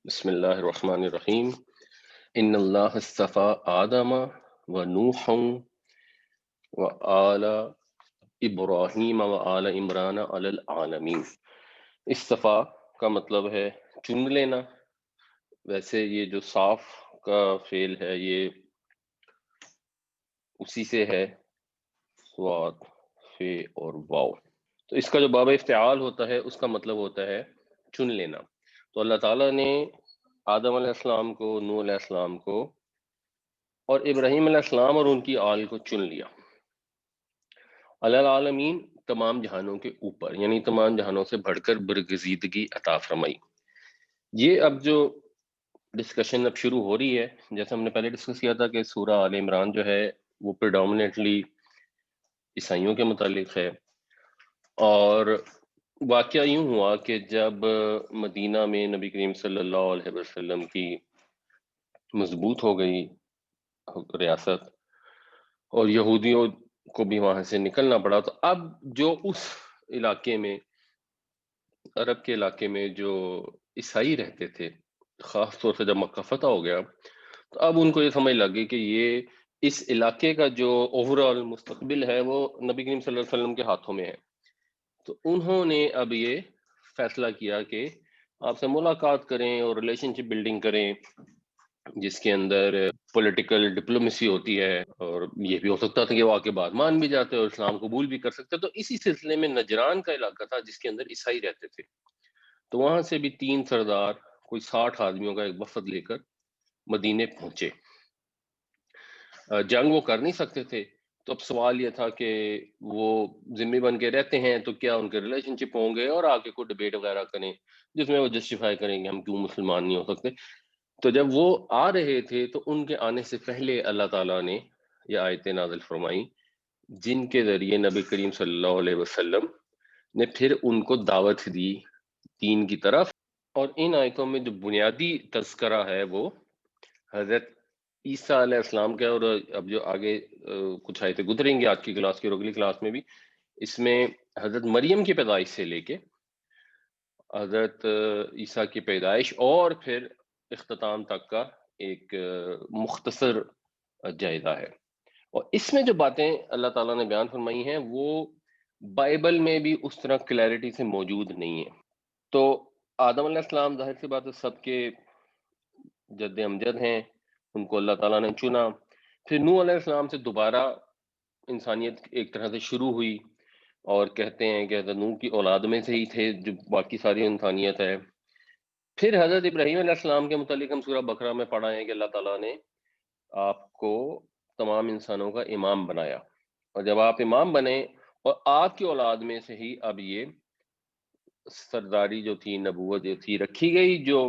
بسم اللہ الرحمن الرحیم ان اللہ اصطفى آدم و نوح و آل ابراہیم و آل عمران علی العالمین۔ اصطفیٰ کا مطلب ہے چن لینا۔ ویسے یہ جو صاف کا فعل ہے یہ اسی سے ہے، صاد فے اور واو، تو اس کا جو باب افتعال ہوتا ہے اس کا مطلب ہوتا ہے چن لینا۔ تو اللہ تعالیٰ نے آدم علیہ السلام کو، نوح علیہ السلام کو اور ابراہیم علیہ السلام اور ان کی آل کو چن لیا، علی العالمین، تمام جہانوں کے اوپر، یعنی تمام جہانوں سے بڑھ کر برگزیدگی عطا فرمائی۔ یہ اب جو ڈسکشن اب شروع ہو رہی ہے، جیسے ہم نے پہلے ڈسکس کیا تھا کہ سورہ آل عمران جو ہے وہ پریڈومنیٹلی عیسائیوں کے متعلق ہے، اور واقعہ یوں ہوا کہ جب مدینہ میں نبی کریم صلی اللہ علیہ وسلم کی مضبوط ہو گئی ریاست اور یہودیوں کو بھی وہاں سے نکلنا پڑا، تو اب جو اس علاقے میں، عرب کے علاقے میں جو عیسائی رہتے تھے، خاص طور سے جب مکہ فتح ہو گیا تو اب ان کو یہ سمجھ لگ گئی کہ یہ اس علاقے کا جو اوورال مستقبل ہے وہ نبی کریم صلی اللہ علیہ وسلم کے ہاتھوں میں ہے۔ تو انہوں نے اب یہ فیصلہ کیا کہ آپ سے ملاقات کریں اور ریلیشن شپ بلڈنگ کریں، جس کے اندر پولیٹیکل ڈپلومیسی ہوتی ہے، اور یہ بھی ہو سکتا تھا کہ وہ آ کے بعد مان بھی جاتے اور اسلام قبول بھی کر سکتے۔ تو اسی سلسلے میں نجران کا علاقہ تھا جس کے اندر عیسائی رہتے تھے، تو وہاں سے بھی 3 سردار، کوئی 60 آدمیوں کا ایک وفد لے کر مدینے پہنچے۔ جنگ وہ کر نہیں سکتے تھے، تو اب سوال یہ تھا کہ وہ ذمہ بن کے رہتے ہیں تو کیا ان کے ریلیشن شپ ہوں گے، اور آگے کوئی ڈبیٹ وغیرہ کریں جس میں وہ جسٹیفائی کریں گے ہم کیوں مسلمان نہیں ہو سکتے۔ تو جب وہ آ رہے تھے تو ان کے آنے سے پہلے اللہ تعالیٰ نے یہ آیتیں نازل فرمائی، جن کے ذریعے نبی کریم صلی اللہ علیہ وسلم نے پھر ان کو دعوت دی دین کی طرف۔ اور ان آیتوں میں جو بنیادی تذکرہ ہے وہ حضرت عیسیٰ علیہ السلام کا، اور اب جو آگے کچھ آیتیں گزریں گی آج کی کلاس کی اور اگلی کلاس میں بھی، اس میں حضرت مریم کی پیدائش سے لے کے حضرت عیسیٰ کی پیدائش اور پھر اختتام تک کا ایک مختصر جائزہ ہے۔ اور اس میں جو باتیں اللہ تعالیٰ نے بیان فرمائی ہیں وہ بائبل میں بھی اس طرح کلیئرٹی سے موجود نہیں ہے۔ تو آدم علیہ السلام ظاہر سی بات ہے سب کے جد امجد ہیں، ان کو اللہ تعالیٰ نے چنا۔ پھر نوح علیہ السلام سے دوبارہ انسانیت ایک طرح سے شروع ہوئی، اور کہتے ہیں کہ حضرت نوح کی اولاد میں سے ہی تھے جو باقی ساری انسانیت ہے۔ پھر حضرت ابراہیم علیہ السلام کے متعلق ہم سورہ بقرہ میں پڑھا ہے کہ اللہ تعالیٰ نے آپ کو تمام انسانوں کا امام بنایا، اور جب آپ امام بنے اور آپ کی اولاد میں سے ہی اب یہ سرداری جو تھی، نبوت جو تھی رکھی گئی، جو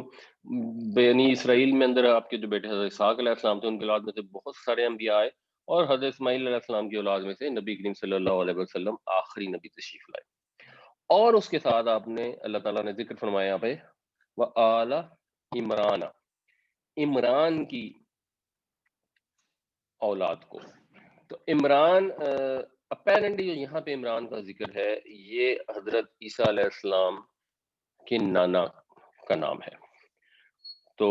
بنی اسرائیل میں اندر آپ کے جو بیٹے حضرت اسحاق علیہ السلام تھے ان کی اولاد میں سے بہت سارے انبیاء آئے، اور حضرت اسماعیل علیہ السلام کی اولاد میں سے نبی کریم صلی اللہ علیہ وسلم آخری نبی تشریف لائے۔ اور اس کے ساتھ آپ نے، اللہ تعالیٰ نے ذکر فرمایا یہاں پہ وآل عمران، عمران کی اولاد کو۔ تو عمران اپیرنٹلی جو یہاں پہ عمران کا ذکر ہے یہ حضرت عیسیٰ علیہ السلام کے نانا کا نام ہے، تو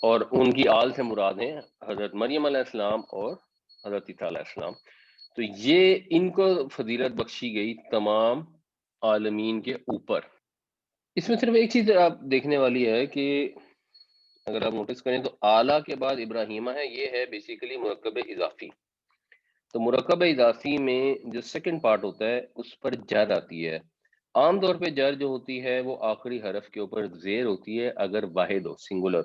اور ان کی آل سے مراد ہیں حضرت مریم علیہ السلام اور حضرت عیسیٰ علیہ السلام۔ تو یہ ان کو فضیلت بخشی گئی تمام عالمین کے اوپر۔ اس میں صرف ایک چیز آپ دیکھنے والی ہے کہ اگر آپ نوٹس کریں تو اعلیٰ کے بعد ابراہیمہ ہے، یہ ہے بیسیکلی مرکب اضافی۔ تو مرکب اضافی میں جو سیکنڈ پارٹ ہوتا ہے اس پر جر آتی ہے۔ عام طور پہ جر جو ہوتی ہے وہ آخری حرف کے اوپر زیر ہوتی ہے اگر واحد ہو، سنگولر،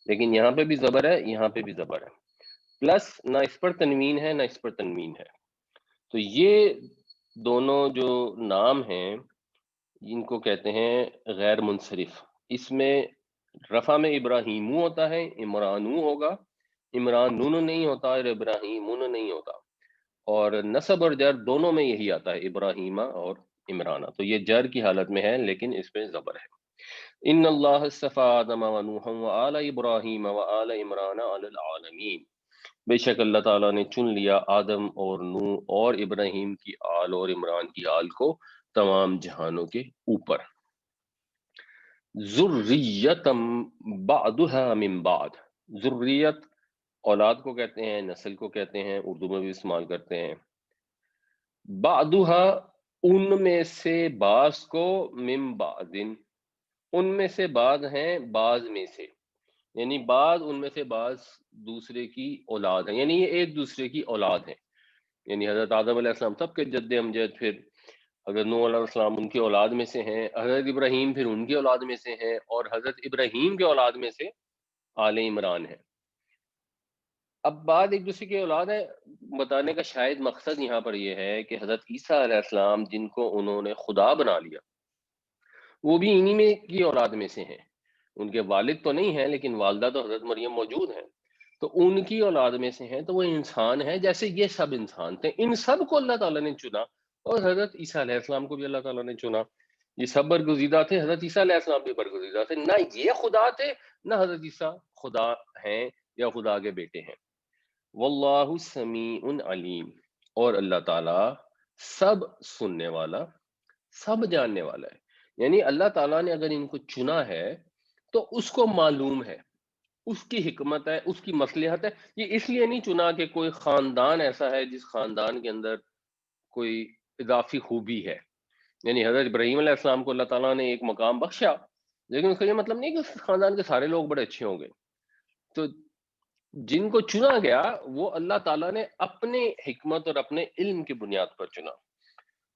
لیکن یہاں پہ بھی زبر ہے، یہاں پہ بھی زبر ہے، پلس نہ اس پر تنوین ہے نہ اس پر تنوین ہے۔ تو یہ دونوں جو نام ہیں ان کو کہتے ہیں غیر منصرف۔ اس میں رفع میں ابراہیمو ہوتا ہے، عمرانو ہوگا، عمرانون نہیں ہوتا اور ابراہیمون نہیں ہوتا، اور نصب اور جر دونوں میں یہی آتا ہے، ابراہیمہ اور عمرانہ۔ تو یہ جر کی حالت میں ہے لیکن اس میں زبر ہے۔ ان اللہ اصطفى آدم و نوحا و آل ابراہیم و آل عمران علی العالمین، بے شک اللہ تعالیٰ نے چن لیا آدم اور نوح اور ابراہیم کی آل اور عمران کی آل کو تمام جہانوں کے اوپر۔ ذریتم بعدها من بعد، ذریت اولاد کو کہتے ہیں، نسل کو کہتے ہیں، اردو میں بھی استعمال کرتے ہیں. بعدها ان میں سے بعض کو، من بعض ان میں سے بعض ہیں بعض میں سے، یعنی بعض ان میں سے بعض دوسرے کی اولاد ہیں، یعنی یہ ایک دوسرے کی اولاد ہیں. یعنی حضرت آدم علیہ السلام سب کے جد امجد، پھر حضرت نوح علیہ السلام ان کی اولاد میں سے ہیں، حضرت ابراہیم پھر ان کی اولاد میں سے ہیں، اور حضرت ابراہیم کے اولاد میں سے آل عمران ہے. اب بعد ایک دوسرے کی اولاد ہے بتانے کا شاید مقصد یہاں پر یہ ہے کہ حضرت عیسیٰ علیہ السلام جن کو انہوں نے خدا بنا لیا، وہ بھی انہی میں کی اولاد میں سے ہیں. ان کے والد تو نہیں ہیں لیکن والدہ تو حضرت مریم موجود ہیں، تو ان کی اولاد میں سے ہیں، تو وہ انسان ہیں جیسے یہ سب انسان تھے. ان سب کو اللہ تعالیٰ نے چنا، اور حضرت عیسیٰ علیہ السلام کو بھی اللہ تعالیٰ نے چنا. یہ سب برگزیدہ تھے، حضرت عیسیٰ علیہ السلام بھی برگزیدہ تھے. نہ یہ خدا تھے نہ حضرت عیسیٰ خدا ہیں یا خدا کے بیٹے ہیں. واللہ سمیع علیم، اور اللہ تعالیٰ سب سننے والا، سب جاننے والا ہے. یعنی اللہ تعالیٰ نے اگر ان کو چنا ہے تو اس کو معلوم ہے، اس کی حکمت ہے، اس کی مصلحت ہے. یہ اس لیے نہیں چنا کہ کوئی خاندان ایسا ہے جس خاندان کے اندر کوئی اضافی خوبی ہے. یعنی حضرت ابراہیم علیہ السلام کو اللہ تعالیٰ نے ایک مقام بخشا، لیکن اس کا یہ مطلب نہیں کہ اس خاندان کے سارے لوگ بڑے اچھے ہوں گے. تو جن کو چنا گیا وہ اللہ تعالیٰ نے اپنے حکمت اور اپنے علم کی بنیاد پر چنا.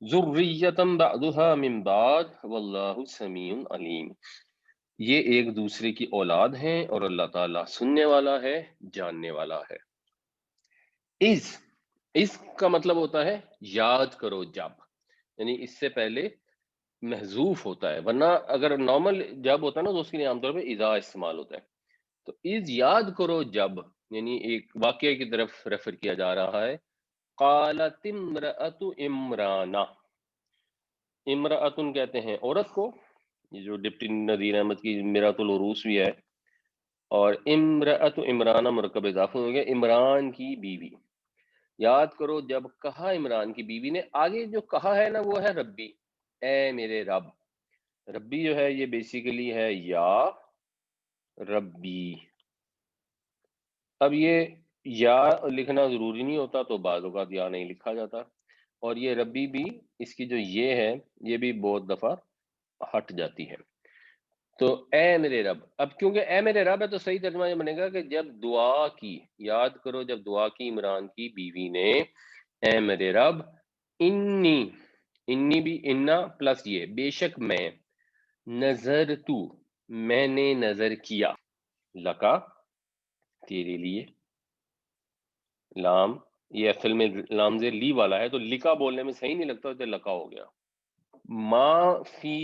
ذریتم بعضها من بعد واللہ سمیع علیم، یہ ایک دوسرے کی اولاد ہیں اور اللہ تعالیٰ سننے والا ہے، جاننے والا ہے. اس کا مطلب ہوتا ہے یاد کرو جب، یعنی اس سے پہلے محذوف ہوتا ہے، ورنہ اگر نارمل جب ہوتا ہے نا تو اس کے لیے عام طور پہ اذا استعمال ہوتا ہے. تو از یاد کرو جب، یعنی ایک واقعے کی طرف ریفر کیا جا رہا ہے. قالت امرأۃ عمران، امرأتن کہتے ہیں عورت کو، یہ جو ڈپٹی نذیر احمد کی میرات العروس بھی ہے، اور امرأۃ عمران مرکب اضافہ ہو گیا، عمران کی بیوی. یاد کرو جب کہا عمران کی بیوی نے، آگے جو کہا ہے نا وہ ہے ربی، اے میرے رب. ربی جو ہے یہ بیسیکلی ہے یا ربی. اب یہ یا لکھنا ضروری نہیں ہوتا، تو بعض اوقات یا نہیں لکھا جاتا، اور یہ ربی بھی، اس کی جو یہ ہے یہ بھی بہت دفعہ ہٹ جاتی ہے. تو اے میرے رب، اب کیونکہ اے میرے رب ہے تو صحیح ترجمہ یہ بنے گا کہ جب دعا کی، یاد کرو جب دعا کی عمران کی بیوی نے، اے میرے رب، انی، انی بھی انا پلس یہ، بے شک میں، نظر تو، میں نے نظر کیا، لکا، تیرے لیے. لام یہ اصل میں لام زیر لی والا ہے، تو لکا بولنے میں صحیح نہیں لگتا تو لکا ہو گیا. ما فی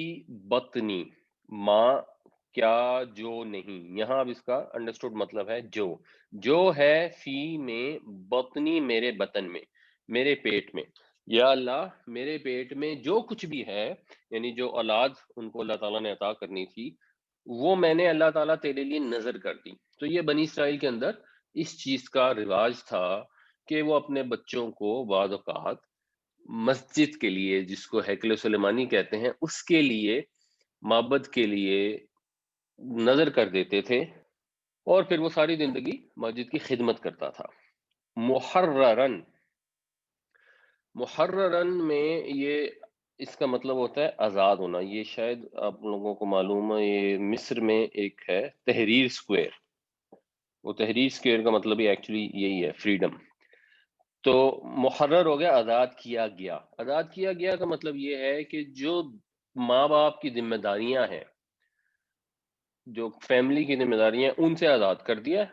بطنی، ما کیا جو نہیں، یہاں اب اس کا انڈرسٹوڈ مطلب ہے جو ہے فی میں، بطنی میرے بطن میں، میرے پیٹ میں. یا اللہ میرے پیٹ میں جو کچھ بھی ہے، یعنی جو اولاد ان کو اللہ تعالیٰ نے عطا کرنی تھی، وہ میں نے اللہ تعالیٰ تیرے لیے نظر کر دی. تو یہ بنی اسرائیل کے اندر اس چیز کا رواج تھا کہ وہ اپنے بچوں کو بعض اوقات مسجد کے لیے، جس کو ہیکل سلیمانی کہتے ہیں، اس کے لیے، معبد کے لیے نظر کر دیتے تھے، اور پھر وہ ساری زندگی مسجد کی خدمت کرتا تھا. محررن، محررن میں یہ اس کا مطلب ہوتا ہے آزاد ہونا. یہ شاید آپ لوگوں کو معلوم ہے، یہ مصر میں ایک ہے تحریر سکوئر، وہ تحریر سکوئر کا مطلب ہی ایکچولی یہی ہے، فریڈم. تو محرر ہو گیا آزاد کیا گیا. آزاد کیا گیا کا مطلب یہ ہے کہ جو ماں باپ کی ذمہ داریاں ہیں، جو فیملی کی ذمہ داریاں ہیں، ان سے آزاد کر دیا،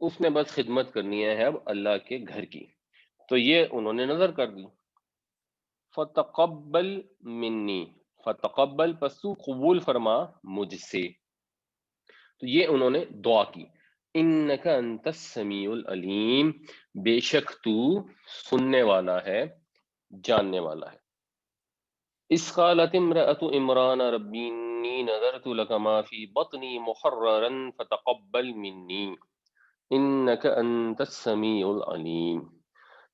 اس نے بس خدمت کرنی ہے اب اللہ کے گھر کی. تو یہ انہوں نے نظر کر دی. فتقبل منی، فتقبل پس تو قبول فرما مجھ سے. تو یہ انہوں نے دعا کی. انک انت السمیع العلیم، بے شک تو سننے والا ہے، جاننے والا ہے. اس قالت امرأۃ عمران ربی انی نذرت لک ما فی بطنی محررا فتقبل منی انک انت السمیع العلیم.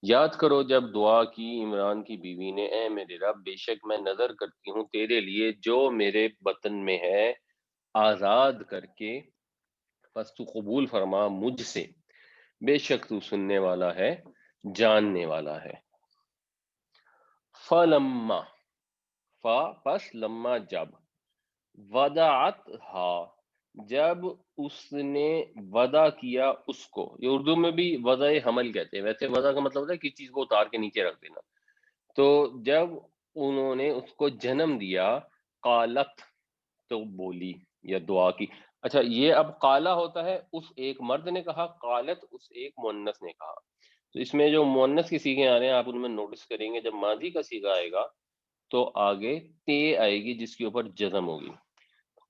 یاد کرو جب دعا کی عمران کی بیوی نے، اے میرے رب، بے شک میں نظر کرتی ہوں تیرے لیے جو میرے بطن میں ہے، آزاد کر کے، پس تو قبول فرما مجھ سے، بے شک تو سننے والا ہے، جاننے والا ہے۔ فلما، فا پس لما جب، وضعتھا جب اس نے وضع کیا اس کو، یہ اردو میں بھی وضع حمل کہتے ہیں، ویسے وضع کا مطلب ہوتا ہے کسی چیز کو اتار کے نیچے رکھ دینا، تو جب انہوں نے اس کو جنم دیا، قالت تو بولی یا دعا کی۔ اچھا، یہ اب قالا ہوتا ہے اس ایک مرد نے کہا، قالت اس ایک مؤنث نے کہا، تو اس میں جو مؤنث کے صیغے آ رہے ہیں آپ ان میں نوٹس کریں گے، جب ماضی کا صیغہ آئے گا تو آگے تے آئے گی جس کے اوپر جزم ہوگی۔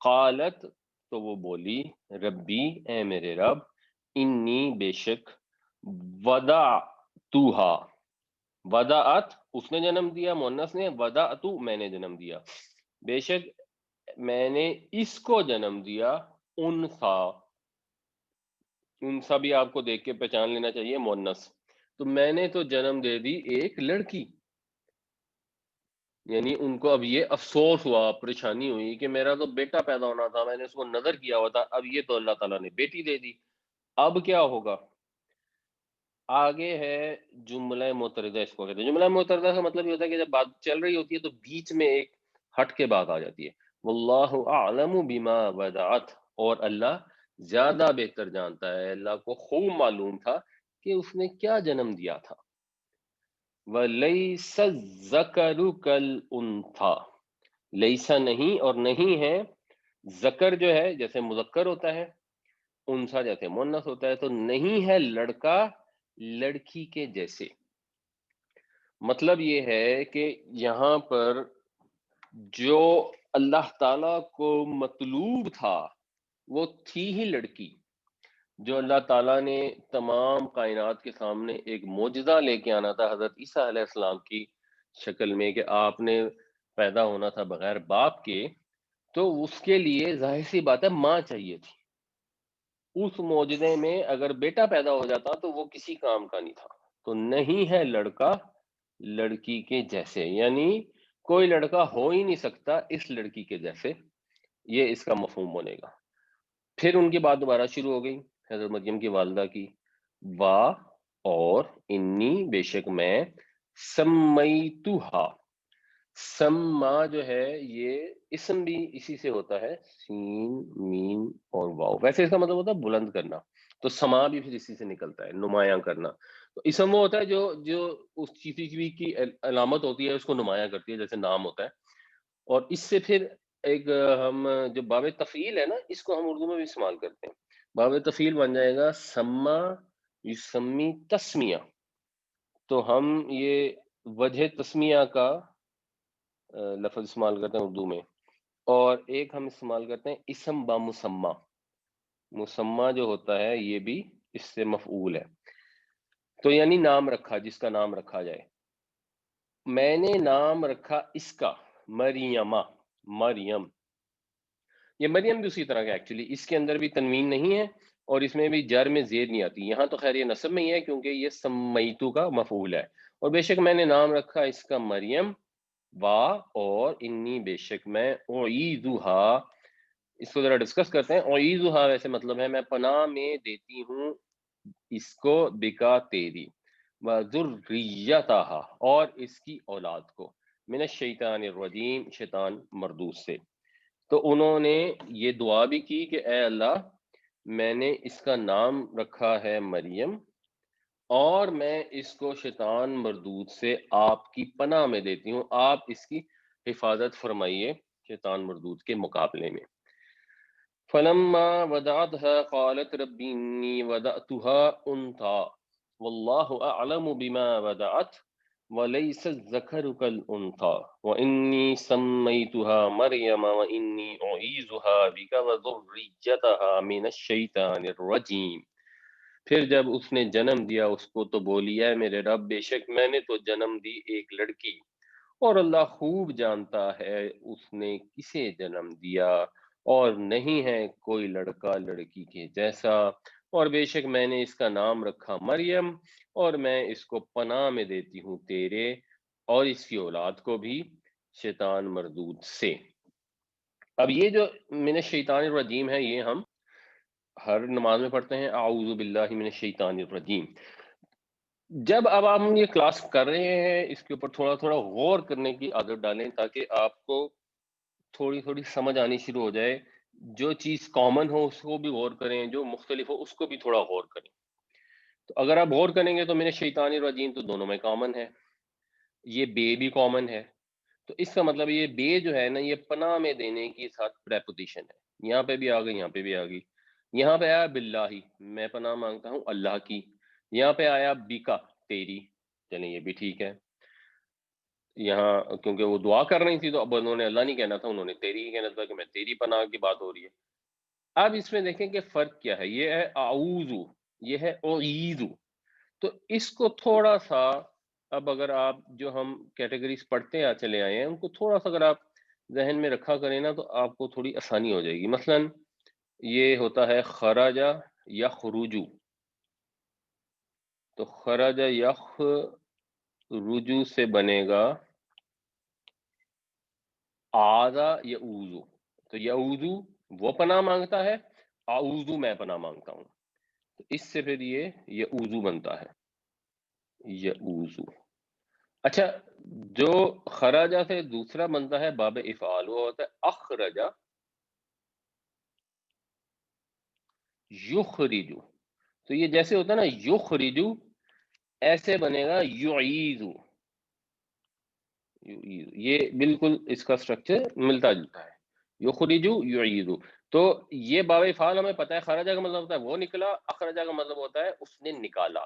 قالت تو وہ بولی، ربی اے میرے رب، انی بے شک، وضعتھا، وضعت اس نے جنم دیا مؤنث نے، وضعت میں نے جنم دیا، بے شک میں نے اس کو جنم دیا، انثا، انثا بھی آپ کو دیکھ کے پہچان لینا چاہیے مؤنث، تو میں نے تو جنم دے دی ایک لڑکی، یعنی ان کو اب یہ افسوس ہوا، پریشانی ہوئی کہ میرا تو بیٹا پیدا ہونا تھا، میں نے اس کو نظر کیا ہوا تھا، اب یہ تو اللہ تعالیٰ نے بیٹی دے دی، اب کیا ہوگا؟ آگے ہے جملہ معترضہ، اس کو کہتے ہیں جملہ معترضہ کا مطلب یہ ہوتا ہے کہ جب بات چل رہی ہوتی ہے تو بیچ میں ایک ہٹ کے بات آ جاتی ہے۔ واللہ اعلم بما وضعت، اور اللہ زیادہ بہتر جانتا ہے، اللہ کو خوب معلوم تھا کہ اس نے کیا جنم دیا تھا۔ وَلَيْسَ الذَّكَرُ كَالْأُنثَى، لیسا نہیں اور نہیں ہے، ذکر جو ہے جیسے مذکر ہوتا ہے، انسا جیسے مؤنث ہوتا ہے، تو نہیں ہے لڑکا لڑکی کے جیسے۔ مطلب یہ ہے کہ یہاں پر جو اللہ تعالیٰ کو مطلوب تھا وہ تھی ہی لڑکی، جو اللہ تعالیٰ نے تمام کائنات کے سامنے ایک معجزہ لے کے آنا تھا حضرت عیسیٰ علیہ السلام کی شکل میں، کہ آپ نے پیدا ہونا تھا بغیر باپ کے، تو اس کے لیے ظاہر سی بات ہے ماں چاہیے تھی۔ اس معجزے میں اگر بیٹا پیدا ہو جاتا تو وہ کسی کام کا نہیں تھا، تو نہیں ہے لڑکا لڑکی کے جیسے، یعنی کوئی لڑکا ہو ہی نہیں سکتا اس لڑکی کے جیسے، یہ اس کا مفہوم بنے گا۔ پھر ان کی بات دوبارہ شروع ہو گئی حضرت مریم کی والدہ کی، وا اور انی بے شک میں، سمیتھا، سما جو ہے یہ اسم بھی اسی سے ہوتا ہے، سین میم اور واو، ویسے اس کا مطلب ہوتا ہے بلند کرنا، تو سما بھی پھر اسی سے نکلتا ہے، نمایاں کرنا، تو اسم وہ ہوتا ہے جو جو اس چیز کی علامت ہوتی ہے اس کو نمایاں کرتی ہے، جیسے نام ہوتا ہے، اور اس سے پھر ایک ہم جو باب تفعیل ہے نا، اس کو ہم اردو میں بھی استعمال کرتے ہیں، باب تفعیل بن جائے گا سما یسمی تسمیہ، تو ہم یہ وجہ تسمیہ کا لفظ استعمال کرتے ہیں اردو میں، اور ایک ہم استعمال کرتے ہیں اسم با مسمہ، مسمہ جو ہوتا ہے یہ بھی اس سے مفعول ہے، تو یعنی نام رکھا، جس کا نام رکھا جائے، میں نے نام رکھا اس کا مریمہ، مریم، یہ مریم بھی اسی طرح کا ایکچولی، اس کے اندر بھی تنوین نہیں ہے اور اس میں بھی جر میں زیر نہیں آتی، یہاں تو خیر یہ نصب میں ہی ہے کیونکہ یہ سمیتو کا مفعول ہے، اور بے شک میں نے نام رکھا اس کا مریم، وا اور انی بے شک میں، اعیذھا، اس کو ذرا ڈسکس کرتے ہیں، اعیذھا ویسے مطلب ہے میں پناہ میں دیتی ہوں اس کو، بکا تیری، وذریتھا اور اس کی اولاد کو، من الشیطان الرجیم شیطان مردود سے، تو انہوں نے یہ دعا بھی کی کہ اے اللہ میں نے اس کا نام رکھا ہے مریم، اور میں اس کو شیطان مردود سے آپ کی پناہ میں دیتی ہوں، آپ اس کی حفاظت فرمائیے شیطان مردود کے مقابلے میں۔ فلما وضعتها قالت رب انی وضعتها انثى واللہ اعلم بما وضعت وليس الذكر كالأنثى وإني سميتها مريم وإني أعيذها بك وذريتها من الشيطان الرجيم، پھر جب اس نے جنم دیا اس کو تو بولی، اے میرے رب بے شک میں نے تو جنم دی ایک لڑکی، اور اللہ خوب جانتا ہے اس نے کسے جنم دیا، اور نہیں ہے کوئی لڑکا لڑکی کے جیسا، اور بے شک میں نے اس کا نام رکھا مریم، اور میں اس کو پناہ میں دیتی ہوں تیرے اور اس کی اولاد کو بھی شیطان مردود سے۔ اب یہ جو من الشیطان الرجیم ہے، یہ ہم ہر نماز میں پڑھتے ہیں، اعوذ باللہ من الشیطان الرجیم. جب اب ہم یہ کلاس کر رہے ہیں، اس کے اوپر تھوڑا تھوڑا غور کرنے کی عادت ڈالیں، تاکہ آپ کو تھوڑی تھوڑی سمجھ آنی شروع ہو جائے. جو چیز کامن ہو اس کو بھی غور کریں، جو مختلف ہو اس کو بھی تھوڑا غور کریں. تو اگر آپ غور کریں گے تو من الشیطان الرجیم تو دونوں میں کامن ہے، یہ بے بھی کامن ہے. تو اس کا مطلب یہ بے جو ہے نا، یہ پناہ میں دینے کی ساتھ پریپوزیشن ہے. یہاں پہ بھی آ گئی، یہاں پہ بھی آ گئی. یہاں پہ آیا باللہ، میں پناہ مانگتا ہوں اللہ کی. یہاں پہ آیا بیکا، تیری. چلیں یہ بھی ٹھیک ہے. یہاں کیونکہ وہ دعا کر رہی تھی تو اب انہوں نے اللہ نہیں کہنا تھا، انہوں نے تیری ہی کہنا تھا کہ میں تیری پناہ کی بات ہو رہی ہے. اب اس میں دیکھیں کہ فرق کیا ہے. یہ ہے اعوذ، یہ ہے اعیذ. تو اس کو تھوڑا سا، اب اگر آپ جو ہم کیٹیگریز پڑھتے چلے آئے ہیں ان کو تھوڑا سا اگر آپ ذہن میں رکھا کریں نا، تو آپ کو تھوڑی آسانی ہو جائے گی. مثلا یہ ہوتا ہے خراجہ یخرجو. تو خراجہ یخرجو سے بنے گا آذا یعوذ. تو یعوذ وہ پناہ مانگتا ہے، اعوذ میں پناہ مانگتا ہوں. تو اس سے پھر یہ یعوذ بنتا ہے، یعوذ. اچھا، جو خراجہ سے دوسرا بنتا ہے باب افعال، وہ ہوتا ہے اخرجہ یخرجو. تو یہ جیسے ہوتا ہے نا یخرجو، ایسے بنے گا یعیذ. یہ بالکل اس کا سٹرکچر ملتا جلتا ہے، یخرجو یعیذ. تو یہ باب افعال ہمیں پتہ ہے، خراجہ کا مطلب ہوتا ہے وہ نکلا، اخرجہ کا مطلب ہوتا ہے اس نے نکالا.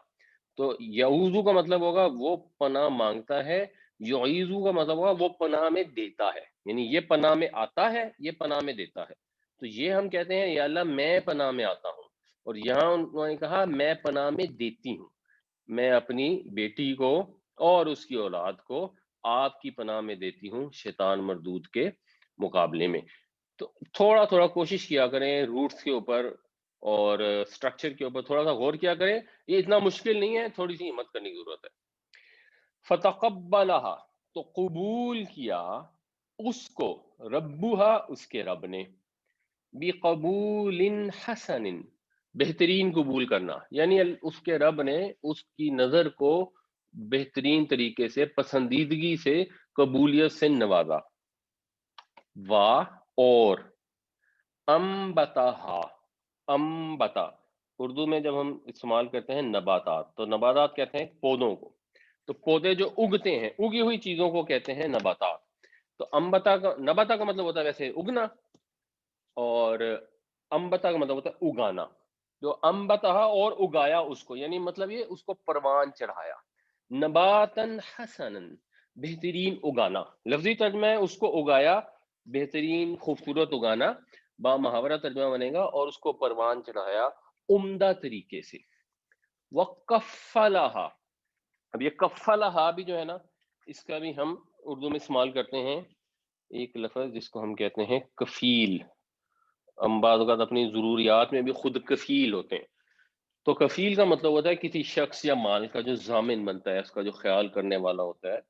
تو یعوذ کا مطلب ہوگا وہ پناہ مانگتا ہے، یعیذ کا مطلب ہوگا وہ پناہ میں دیتا ہے. یعنی یہ پناہ میں آتا ہے، یہ پناہ میں دیتا ہے. تو یہ ہم کہتے ہیں یا اللہ میں پناہ میں آتا ہوں. اور یہاں انہوں نے کہا میں پناہ میں دیتی ہوں، میں اپنی بیٹی کو اور اس کی اولاد کو آپ کی پناہ میں دیتی ہوں شیطان مردود کے مقابلے میں. تو تھوڑا تھوڑا کوشش کیا کریں روٹس کے اوپر اور سٹرکچر کے اوپر تھوڑا سا غور کیا کریں. یہ اتنا مشکل نہیں ہے، تھوڑی سی ہمت کرنے کی ضرورت ہے. فتقبلها، تو قبول کیا اس کو، ربها اس کے رب نے، بقبول حسن، بہترین قبول کرنا. یعنی اس کے رب نے اس کی نظر کو بہترین طریقے سے، پسندیدگی سے، قبولیت سے نوازا. واہ، اور امبتہا، امبتا اردو میں جب ہم استعمال کرتے ہیں نباتات، تو نباتات کہتے ہیں پودوں کو. تو پودے جو اگتے ہیں، اگی ہوئی چیزوں کو کہتے ہیں نباتات. تو امبتا کا، نباتا کا مطلب ہوتا ہے ویسے اگنا، اور امبتا کا مطلب ہوتا ہے اگانا. جو امبتا اور اگایا اس کو، یعنی مطلب یہ اس کو پروان چڑھایا. نباتن حسنن، بہترین اگانا. لفظی ترجمہ ہے اس کو اگایا، بہترین خوبصورت اگانا. با محاورہ ترجمہ بنے گا اور اس کو پروان چڑھایا عمدہ طریقے سے. وَقَفَّلَهَا، اب یہ کفلہا بھی جو ہے نا، اس کا بھی ہم اردو میں استعمال کرتے ہیں ایک لفظ جس کو ہم کہتے ہیں کفیل. ہم بعض اوقات اپنی ضروریات میں بھی خود کفیل ہوتے ہیں. تو کفیل کا مطلب ہوتا ہے کسی شخص یا مال کا جو ضامن بنتا ہے، اس کا جو خیال کرنے والا ہوتا ہے.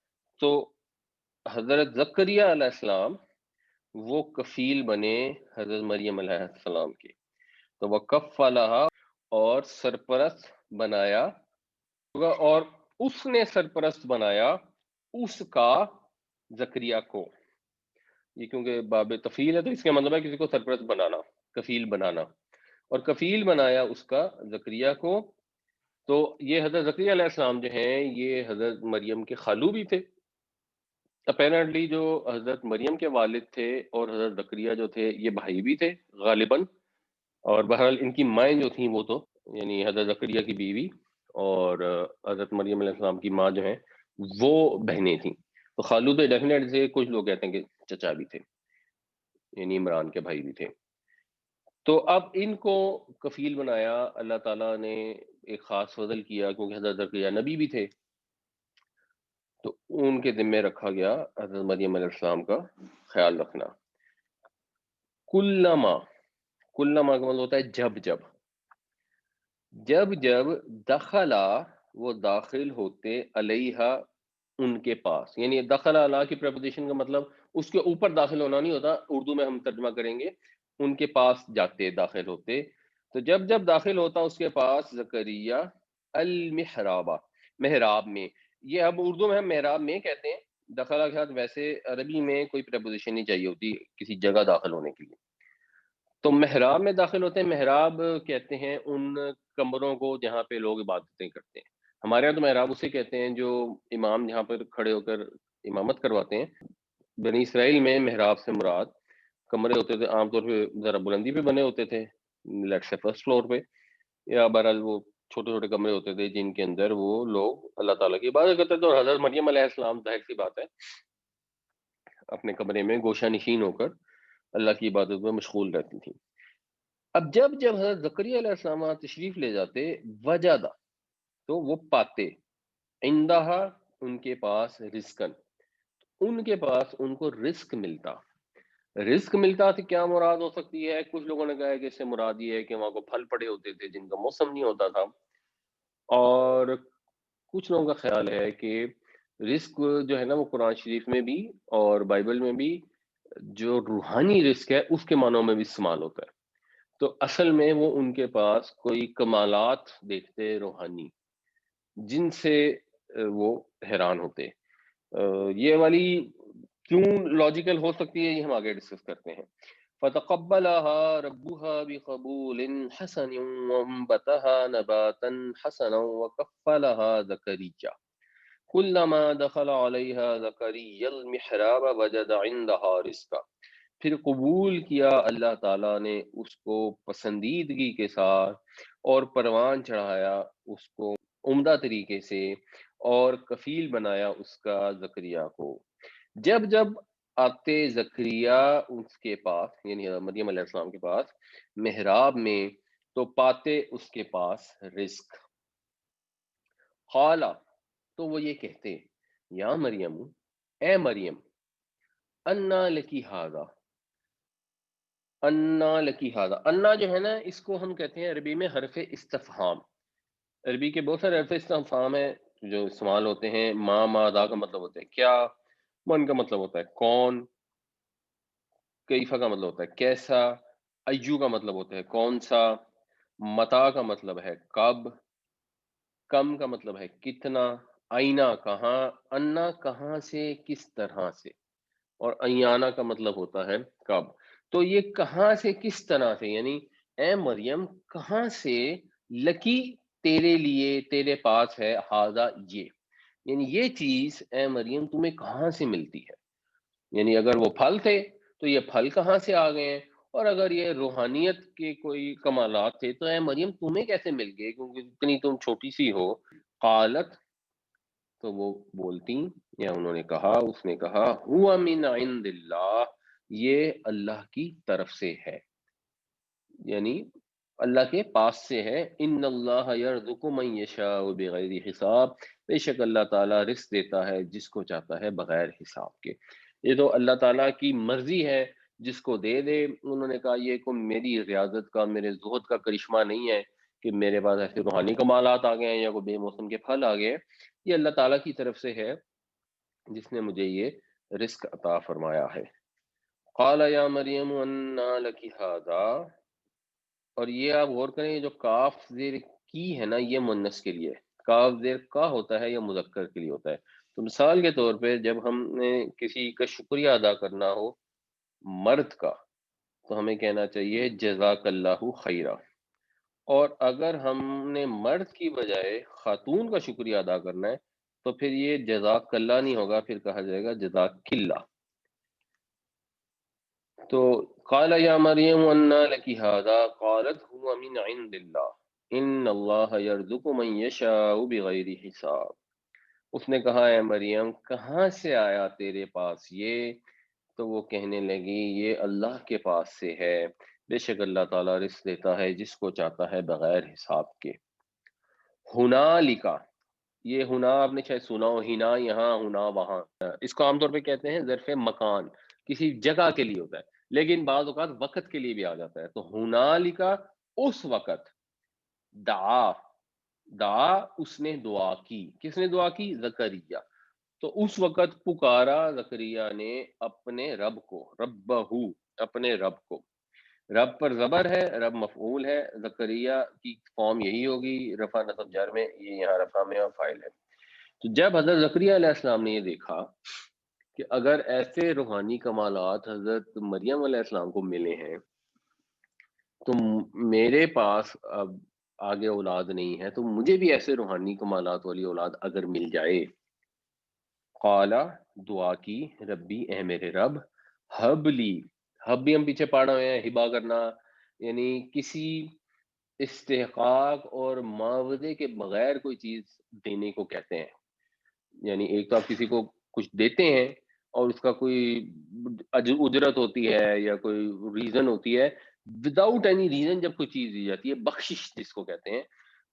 تو حضرت زکریہ علیہ السلام وہ کفیل بنے حضرت مریم علیہ السلام کے. تو وہ کفلہا، اور سرپرست بنایا ہوگا، اور اس نے سرپرست بنایا اس کا، زکریا کو. یہ کیونکہ باب تفیل ہے تو اس کا مطلب ہے کسی کو سرپرست بنانا، کفیل بنانا. اور کفیل بنایا اس کا، زکریا کو. تو یہ حضرت زکریا علیہ السلام جو ہیں، یہ حضرت مریم کے خالو بھی تھے. اپیرنٹلی جو حضرت مریم کے والد تھے اور حضرت زکریا جو تھے، یہ بھائی بھی تھے غالباً. اور بہرحال ان کی مائیں جو تھیں وہ تو، یعنی حضرت زکریا کی بیوی اور حضرت مریم علیہ السلام کی ماں جو ہیں وہ بہنیں تھیں. تو خالو تو ڈیفینیٹ سے، کچھ لوگ کہتے ہیں کہ چچا بھی تھے، یعنی عمران کے بھائی بھی تھے. تو اب ان کو کفیل بنایا اللہ تعالیٰ نے، ایک خاص فضل کیا کیونکہ حضرت زکریا نبی بھی تھے. تو ان کے ذمہ رکھا گیا حضرت مریم علیہ السلام کا خیال رکھنا. کلما، کلما کا مطلب ہوتا ہے جب جب، جب جب دخلا وہ داخل ہوتے علیہا ان کے پاس. یعنی دخل علیہ کی پریپوزیشن کا مطلب اس کے اوپر داخل ہونا نہیں ہوتا، اردو میں ہم ترجمہ کریں گے ان کے پاس جاتے داخل ہوتے. تو جب جب داخل ہوتا اس کے پاس زکریا المحرابہ، محراب میں. یہ اب اردو میں ہم محراب میں کہتے ہیں، دخلا کے ساتھ ویسے عربی میں کوئی پریپوزیشن نہیں چاہیے ہوتی کسی جگہ داخل ہونے کے لیے. تو محراب میں داخل ہوتے ہیں. محراب کہتے ہیں ان کمروں کو جہاں پہ لوگ عبادتیں کرتے ہیں. ہمارے یہاں تو محراب اسے کہتے ہیں جو امام جہاں پر کھڑے ہو کر امامت کرواتے ہیں. بنی اسرائیل میں محراب سے مراد کمرے ہوتے تھے، عام طور پہ ذرا بلندی پہ بنے ہوتے تھے، لیٹ سے فرسٹ فلور پہ، یا بہرحال وہ چھوٹے چھوٹے کمرے ہوتے تھے جن کے اندر وہ لوگ اللہ تعالیٰ کی عبادت کرتے تھے. اور حضرت مریم علیہ السلام ظاہر سی بات ہے اپنے کمرے میں گوشہ نشین ہو کر اللہ کی عبادت میں مشغول رہتی تھی. اب جب جب حضرت زکریا علیہ السلام وہاں تشریف لے جاتے، وجدہ تو وہ پاتے، عندہا ان کے پاس، رزقن ان کے پاس ان کو رزق ملتا. رزق ملتا تو کیا مراد ہو سکتی ہے؟ کچھ لوگوں نے کہا ہے کہ اس سے مراد یہ ہے کہ وہاں کو پھل پڑے ہوتے تھے جن کا موسم نہیں ہوتا تھا. اور کچھ لوگوں کا خیال ہے کہ رزق جو ہے نا وہ قرآن شریف میں بھی اور بائبل میں بھی جو روحانی رزق ہے اس کے معنوں میں بھی استعمال ہوتا ہے. تو اصل میں وہ ان کے پاس کوئی کمالات دیکھتے روحانی جن سے وہ حیران ہوتے. یہ والی کیوں لاجیکل ہو سکتی ہے یہ ہم آگے ڈسکس کرتے ہیں. فتقبلها ربها بقبول حسن وانبتها نباتا حسنا وكفلها زكريا كلما دخل عليها زكريا المحراب وجد عندها رزقا. پھر قبول کیا اللہ تعالیٰ نے اس کو پسندیدگی کے ساتھ اور پروان چڑھایا اس کو عمدہ طریقے سے اور کفیل بنایا اس کا زکریا کو. جب جب آتے زکریا اس کے پاس یعنی مریم علیہ السلام کے پاس محراب میں تو پاتے اس کے پاس رزق. قالا تو وہ یہ کہتے، یا مریم اے مریم، انا لکی ہاذا، انا لکی ہاذا. انا جو ہے نا اس کو ہم کہتے ہیں عربی میں حرف استفہام. عربی کے بہت سارے حرف استفہام ہیں جو استعمال ہوتے ہیں. ما دا کا مطلب ہوتا ہے کیا، من کا مطلب ہوتا ہے کون، کیفا کا مطلب ہوتا ہے کیسا، ایو کا مطلب ہوتا ہے کون سا، متا کا مطلب ہے کب، کم کا مطلب ہے کتنا، آئینہ کہاں، انا کہاں سے کس طرح سے، اور ایانا کا مطلب ہوتا ہے کب. تو یہ کہاں سے کس طرح سے یعنی اے مریم کہاں سے، لکی تیرے لیے تیرے پاس ہے، ہاذا یہ یعنی یہ چیز اے مریم تمہیں کہاں سے ملتی ہے. یعنی اگر وہ پھل تھے تو یہ پھل کہاں سے آ گئے ہیں، اور اگر یہ روحانیت کے کوئی کمالات تھے تو اے مریم تمہیں کیسے مل گئے کیونکہ اتنی تم چھوٹی سی ہو. قالت تو وہ بولتی یا انہوں نے کہا، اس نے کہا، ہوا من عند اللہ، یہ اللہ کی طرف سے ہے یعنی اللہ کے پاس سے ہے. ان اللہ یرزق من یشاء بغیر حساب، بے شک اللہ تعالیٰ رزق دیتا ہے جس کو چاہتا ہے بغیر حساب کے. یہ تو اللہ تعالیٰ کی مرضی ہے جس کو دے دے. انہوں نے کہا یہ کوئی میری ریاضت کا میرے زہد کا کرشمہ نہیں ہے کہ میرے پاس ایسے روحانی کمالات آ گئے ہیں یا کوئی بے موسم کے پھل آ گئے ہیں. یہ اللہ تعالیٰ کی طرف سے ہے جس نے مجھے یہ رزق عطا فرمایا ہے. قال یا مریم انا لکی ھذا، اور یہ آپ غور کریں یہ جو کاف زیر کی ہے نا یہ مؤنث کے لیے، کاف زیر کا ہوتا ہے یا مذکر کے لیے ہوتا ہے. تو مثال کے طور پہ جب ہم نے کسی کا شکریہ ادا کرنا ہو مرد کا تو ہمیں کہنا چاہیے جزاک اللہ خیرہ، اور اگر ہم نے مرد کی بجائے خاتون کا شکریہ ادا کرنا ہے تو پھر یہ جزاک اللہ نہیں ہوگا، پھر کہا جائے گا جزاک اللہ. تو قال یا مریم انا لکی ھذا قالت هو من عند اللہ ان اللہ یرزق من یشاء بغیر حساب. اس نے کہا اے مریم کہاں سے آیا تیرے پاس یہ؟ تو وہ کہنے لگی یہ اللہ کے پاس سے ہے، بے شک اللہ تعالیٰ رزق دیتا ہے جس کو چاہتا ہے بغیر حساب کے. ہنالکا، یہ ہنا آپ نے شاید سنا ہو، ہنا یہاں ہنا وہاں، اس کو عام طور پہ کہتے ہیں ظرف مکان، کسی جگہ کے لیے ہوتا ہے لیکن بعض اوقات وقت کے لیے بھی آ جاتا ہے. تو ہنالکا اس وقت، دعا دعا اس نے دعا کی. کس نے دعا کی؟ زکریا. تو اس وقت پکارا زکریا نے اپنے رب کو، ربہو، اپنے رب کو. رب پر زبر ہے، رب مفعول ہے، زکریا کی فارم یہی ہوگی رفع نصب جر میں، یہ یہاں رفع میں اور فاعل ہے. تو جب حضرت زکریا علیہ السلام نے یہ دیکھا کہ اگر ایسے روحانی کمالات حضرت مریم علیہ السلام کو ملے ہیں تو میرے پاس اب آگے اولاد نہیں ہے، تو مجھے بھی ایسے روحانی کمالات والی اولاد اگر مل جائے. قالا، دعا کی، ربی، اے میرے رب، حب لی، حب بھی ہم پیچھے پڑھ رہے ہیں، ہبا کرنا یعنی کسی استحقاق اور معاوضے کے بغیر کوئی چیز دینے کو کہتے ہیں. یعنی ایک تو آپ کسی کو کچھ دیتے ہیں اور اس کا کوئی اجرت ہوتی ہے یا کوئی ریزن ہوتی ہے. وداؤٹ اینی ریزن جب کوئی چیز دی جاتی ہے، بخشش جس کو کہتے ہیں،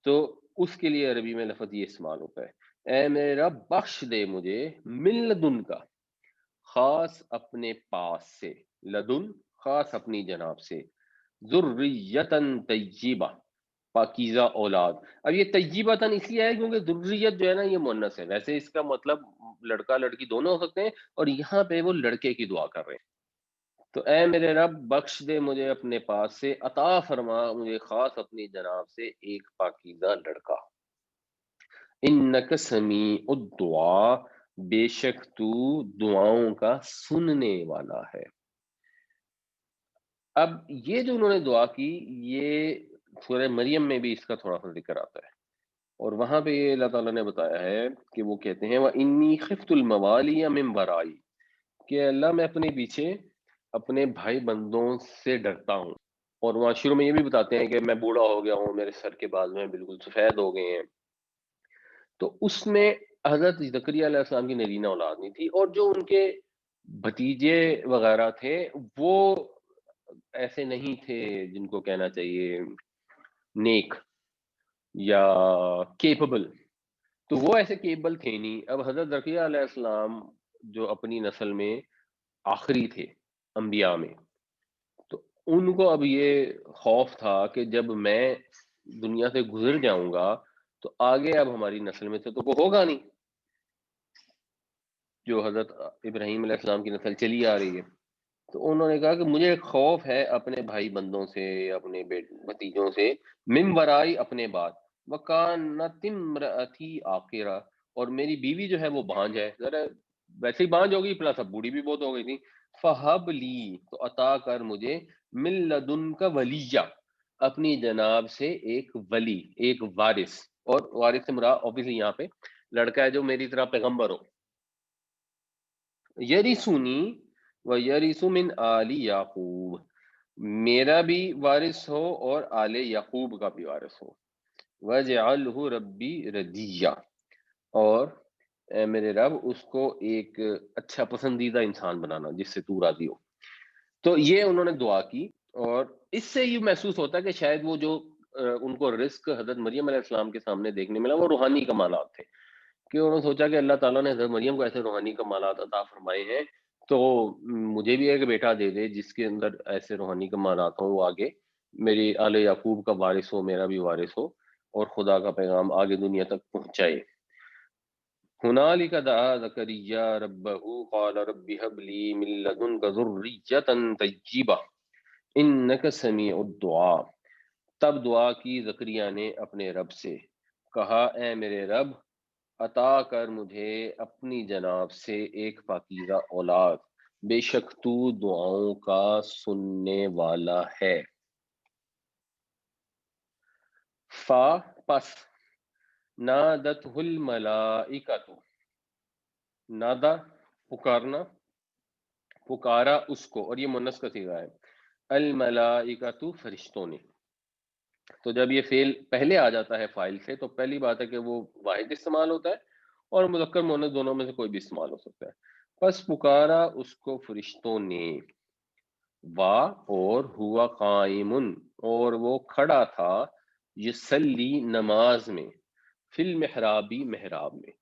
تو اس کے لیے عربی میں لفظ یہ استعمال ہوتا ہے. اے میرے رب بخش دے مجھے من لدن کا، خاص اپنے پاس سے، لدن خاص اپنی جناب سے، ذریتن طیبہ پاکیزہ اولاد. اب یہ طیبتاً اس لیے ہے کیونکہ ذریت جو ہے نا یہ مؤنث ہے، ویسے اس کا مطلب لڑکا لڑکی دونوں ہو سکتے ہیں، اور یہاں پہ وہ لڑکے کی دعا کر رہے ہیں. تو اے میرے رب بخش دے مجھے اپنے پاس سے، عطا فرما مجھے خاص اپنی جناب سے ایک پاکیزہ لڑکا. انک سمیع الدعا، بے شک تو دعاؤں کا سننے والا ہے. اب یہ جو انہوں نے دعا کی، یہ سورہ مریم میں بھی اس کا تھوڑا سا ذکر آتا ہے، اور وہاں پہ یہ اللہ تعالیٰ نے بتایا ہے کہ وہ کہتے ہیں وَإِنِّي خِفْتُ الْمَوَالِيَ مِن وَرَائِي، کہ اللہ میں اپنے پیچھے اپنے بھائی بندوں سے ڈرتا ہوں. اور وہاں شروع میں یہ بھی بتاتے ہیں کہ میں بوڑھا ہو گیا ہوں، میرے سر کے بال میں بالکل سفید ہو گئے ہیں. تو اس میں حضرت زکریا علیہ السلام کی نرینہ اولاد نہیں تھی، اور جو ان کے بھتیجے وغیرہ تھے وہ ایسے نہیں تھے جن کو کہنا چاہیے نیک یا کیپبل. تو وہ ایسے کیپبل تھے نہیں. اب حضرت زکریا علیہ السلام جو اپنی نسل میں آخری تھے انبیاء میں، تو ان کو اب یہ خوف تھا کہ جب میں دنیا سے گزر جاؤں گا تو آگے اب ہماری نسل میں سے تو کوئی ہوگا نہیں. جو حضرت ابراہیم علیہ السلام کی نسل چلی آ رہی ہے، تو انہوں نے کہا کہ مجھے ایک خوف ہے اپنے بھائی بندوں سے، اپنے بھتیجوں سے، من ورائی اپنے بعد، وکانت امرأتی عاقرہ، اور میری بیوی جو ہے وہ بانجھ ہے. ذرا ویسے ہی بانجھ ہوگی، پلس اب بوڑھی بھی بہت ہو گئی تھی. فہب لی، تو عطا کر مجھے، من لدن کا ولیہ، اپنی جناب سے ایک ولی، ایک وارث. اور وارث سے مراد obviously یہاں پہ لڑکا ہے جو میری طرح پیغمبر ہو. یرثنی و یرث من آل یعقوب، میرا بھی وارث ہو اور آل یعقوب کا بھی وارث ہو. وجعلہ ربی ردیہ، اور اے میرے رب اس کو ایک اچھا پسندیدہ انسان بنانا جس سے تو راضی ہو. تو یہ انہوں نے دعا کی، اور اس سے یہ محسوس ہوتا ہے کہ شاید وہ جو ان کو رزق حضرت مریم علیہ السلام کے سامنے دیکھنے ملا وہ روحانی کمالات تھے، کہ انہوں نے سوچا کہ اللہ تعالیٰ نے حضرت مریم کو ایسے روحانی کمالات عطا فرمائے ہیں، تو مجھے بھی ایک بیٹا دے دے جس کے اندر ایسے روحانی کمالات ہوں، وہ آگے میری آل یعقوب کا وارث ہو، میرا بھی وارث ہو، اور خدا کا پیغام آگے دنیا تک پہنچائے. ہنالک دعا زکریا ربہ قال رب هب لی من لدنک ذریۃ طیبہ انک سمیع الدعاء. تب دعا کی زکریا نے اپنے رب سے، کہا اے میرے رب عطا کر مجھے اپنی جناب سے ایک پاکیزہ اولاد، بے شک تو دعاؤں کا سننے والا ہے. فا، پس، نادتہ الملائکۃ، نادا پکارنا، پکارا اس کو، اور یہ مونس کا صیغہ ہے، الملائکۃ فرشتوں نے. تو جب یہ فعل پہلے آ جاتا ہے فاعل سے تو پہلی بات ہے کہ وہ واحد استعمال ہوتا ہے، اور مذکر مؤنث دونوں میں سے کوئی بھی استعمال ہو سکتا ہے. پس پکارا اس کو فرشتوں نے، وا، اور ہوا قائم، اور وہ کھڑا تھا، یصلی نماز میں، فی المحرابی محراب میں،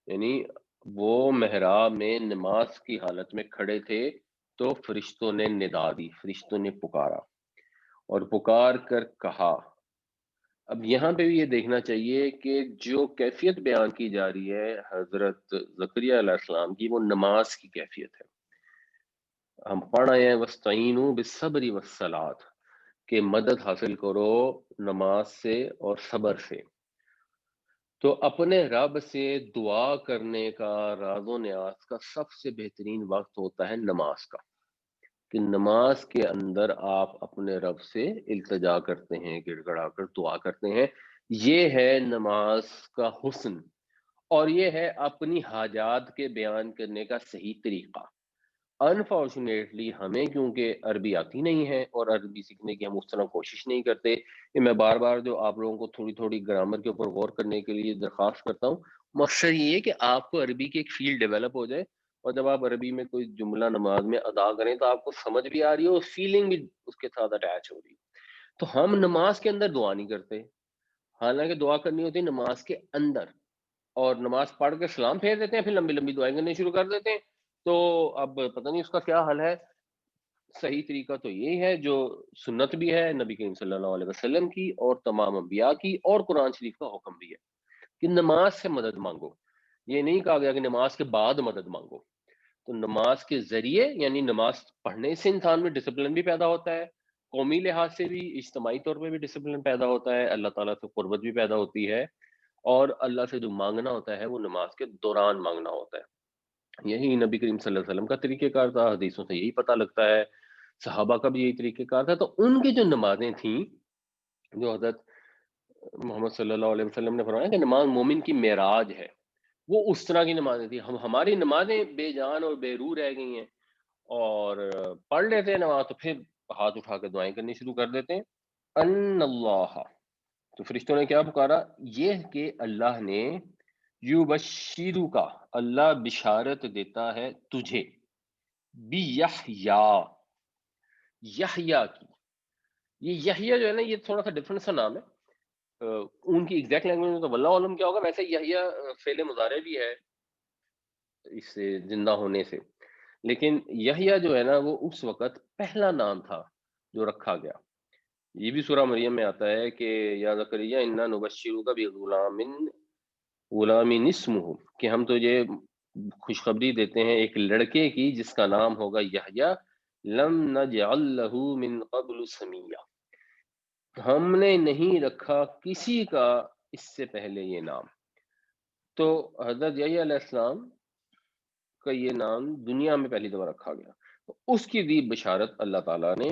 یعنی وہ محراب میں نماز کی حالت میں کھڑے تھے. تو فرشتوں نے ندا دی، فرشتوں نے پکارا، اور پکار کر کہا اب یہاں پہ بھی یہ دیکھنا چاہیے کہ جو کیفیت بیان کی جا رہی ہے حضرت زکریا علیہ السلام کی، وہ نماز کی کیفیت ہے۔ ہم پڑھ رہے ہیں وَاسْتَعِینُوا بِالصَّبْرِ وَالصَّلَاةِ، کہ مدد حاصل کرو نماز سے اور صبر سے۔ تو اپنے رب سے دعا کرنے کا، راز و نیاز کا سب سے بہترین وقت ہوتا ہے نماز کا، کہ نماز کے اندر آپ اپنے رب سے التجا کرتے ہیں، گڑ گڑا کر دعا کرتے ہیں۔ یہ ہے نماز کا حسن، اور یہ ہے اپنی حاجات کے بیان کرنے کا صحیح طریقہ۔ انفارچونیٹلی ہمیں کیونکہ عربی آتی نہیں ہے، اور عربی سیکھنے کی ہم اس طرح کوشش نہیں کرتے، کہ میں بار بار جو آپ لوگوں کو تھوڑی تھوڑی گرامر کے اوپر غور کرنے کے لیے درخواست کرتا ہوں، مقصد یہ ہے کہ آپ کو عربی کی ایک فیلڈ ڈیولپ ہو جائے، اور جب آپ عربی میں کوئی جملہ نماز میں ادا کریں تو آپ کو سمجھ بھی آ رہی ہو اور فیلنگ بھی اس کے ساتھ اٹیچ ہو رہی ہے۔ تو ہم نماز کے اندر دعا نہیں کرتے، حالانکہ دعا کرنی ہوتی ہے نماز کے اندر، اور نماز پڑھ کے سلام پھیر دیتے ہیں، پھر لمبی لمبی دعائیں کرنے شروع کر دیتے ہیں۔ تو اب پتہ نہیں اس کا کیا حل ہے۔ صحیح طریقہ تو یہی ہے جو سنت بھی ہے نبی کریم صلی اللہ علیہ وسلم کی، اور تمام انبیاء کی، اور قرآن شریف کا حکم بھی ہے کہ نماز سے مدد مانگو۔ یہ نہیں کہا گیا کہ نماز کے بعد مدد مانگو۔ تو نماز کے ذریعے، یعنی نماز پڑھنے سے انسان میں ڈسپلن بھی پیدا ہوتا ہے، قومی لحاظ سے بھی، اجتماعی طور پہ بھی ڈسپلن پیدا ہوتا ہے، اللہ تعالیٰ سے قربت بھی پیدا ہوتی ہے، اور اللہ سے جو مانگنا ہوتا ہے وہ نماز کے دوران مانگنا ہوتا ہے۔ یہی نبی کریم صلی اللہ علیہ وسلم کا طریقہ کار تھا، حدیثوں سے یہی پتہ لگتا ہے، صحابہ کا بھی یہی طریقہ کار تھا۔ تو ان کی جو نمازیں تھیں، جو حضرت محمد صلی اللہ علیہ وسلم نے فرمایا کہ نماز مومن کی معراج ہے، وہ اس طرح کی نمازیں تھیں۔ ہماری نمازیں بے جان اور بے روح رہ گئی ہیں، اور پڑھ لیتے ہیں نماز تو پھر ہاتھ اٹھا کے دعائیں کرنی شروع کر دیتے ہیں۔ ان اللہ، تو فرشتوں نے کیا پکارا؟ یہ کہ اللہ نے یبشرو کا، اللہ بشارت دیتا ہے تجھے، بی یحییٰ، یحییٰ کی۔ یہ یحییٰ جو ہے نا، یہ تھوڑا سا ڈفرنٹ سا نام ہے، ان کی ایگزیکٹ لینگویج میں تو واللہ عالم کیا ہوگا، ویسے یحییٰ فعل مضارع بھی ہے اس سے زندہ ہونے سے، لیکن یحییٰ جو ہے نا وہ اس وقت پہلا نام تھا جو رکھا گیا۔ یہ بھی سورہ مریم میں آتا ہے کہ یا زکریا انا نبشرک بغلام، غلام اسمہ، کہ ہم تجھے خوشخبری دیتے ہیں ایک لڑکے کی جس کا نام ہوگا یحییٰ، لم نجعل لہ من قبل سمیہ، ہم نے نہیں رکھا کسی کا اس سے پہلے یہ نام۔ تو حضرت یحییٰ علیہ السلام کا یہ نام دنیا میں پہلی دفعہ رکھا گیا، اس کی دی بشارت اللہ تعالیٰ نے،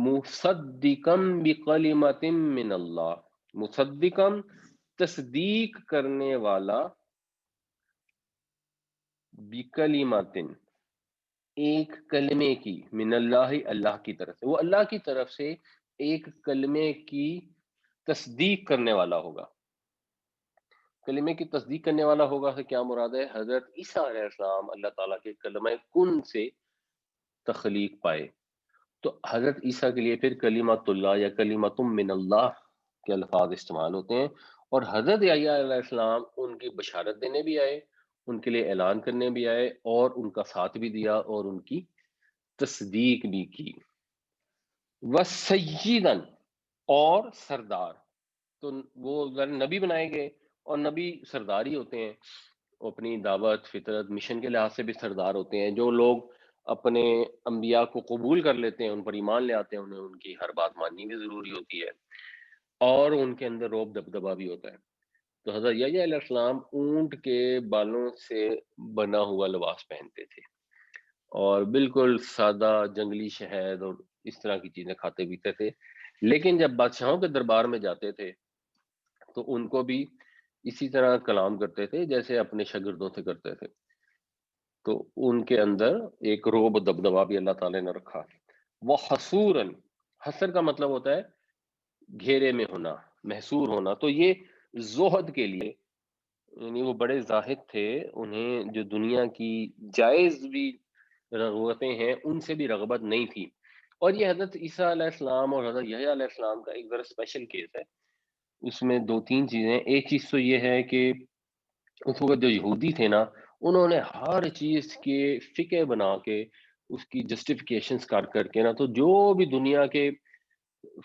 مصدقم بکلمۃ من اللہ، مصدقم تصدیق کرنے والا، بکلمۃ ایک کلمے کی، من اللہ اللہ کی طرف سے، وہ اللہ کی طرف سے ایک کلمے کی تصدیق کرنے والا ہوگا۔ کلمے کی تصدیق کرنے والا ہوگا سے کیا مراد ہے؟ حضرت عیسیٰ علیہ السلام اللہ تعالیٰ کے کلمہ کن سے تخلیق پائے، تو حضرت عیسیٰ کے لیے پھر کلمۃ اللہ یا کلمۃ من اللہ کے الفاظ استعمال ہوتے ہیں، اور حضرت یحییٰ علیہ السلام ان کی بشارت دینے بھی آئے، ان کے لیے اعلان کرنے بھی آئے، اور ان کا ساتھ بھی دیا، اور ان کی تصدیق بھی کی۔ وَسَيِّدًا، اور سردار، تو وہ نبی بنائے گئے، اور نبی سردار ہی ہوتے ہیں، وہ اپنی دعوت، فطرت، مشن کے لحاظ سے بھی سردار ہوتے ہیں۔ جو لوگ اپنے انبیاء کو قبول کر لیتے ہیں، ان پر ایمان لے آتے ہیں، انہیں ان کی ہر بات ماننی بھی ضروری ہوتی ہے، اور ان کے اندر روب دبدبا بھی ہوتا ہے۔ تو حضرت یحییٰ علیہ السلام اونٹ کے بالوں سے بنا ہوا لباس پہنتے تھے، اور بالکل سادہ جنگلی شہد اور اس طرح کی چیزیں کھاتے پیتے تھے، لیکن جب بادشاہوں کے دربار میں جاتے تھے تو ان کو بھی اسی طرح کلام کرتے تھے جیسے اپنے شاگردوں سے کرتے تھے۔ تو ان کے اندر ایک روب و دبدبا بھی اللہ تعالی نے رکھا۔ وہ حصوراً، حصر کا مطلب ہوتا ہے گھیرے میں ہونا، محصور ہونا، تو یہ زہد کے لیے، یعنی وہ بڑے زاہد تھے، انہیں جو دنیا کی جائز بھی رغبتیں ہیں ان سے بھی رغبت نہیں تھی۔ اور یہ حضرت عیسیٰ علیہ السلام اور حضرت یحییٰ علیہ السلام کا ایک ذرا اسپیشل کیس ہے۔ اس میں دو تین چیزیں، ایک چیز تو یہ ہے کہ اس وقت جو یہودی تھے نا، انہوں نے ہر چیز کے فقہ بنا کے، اس کی جسٹیفیکیشنز کر کے نا، تو جو بھی دنیا کے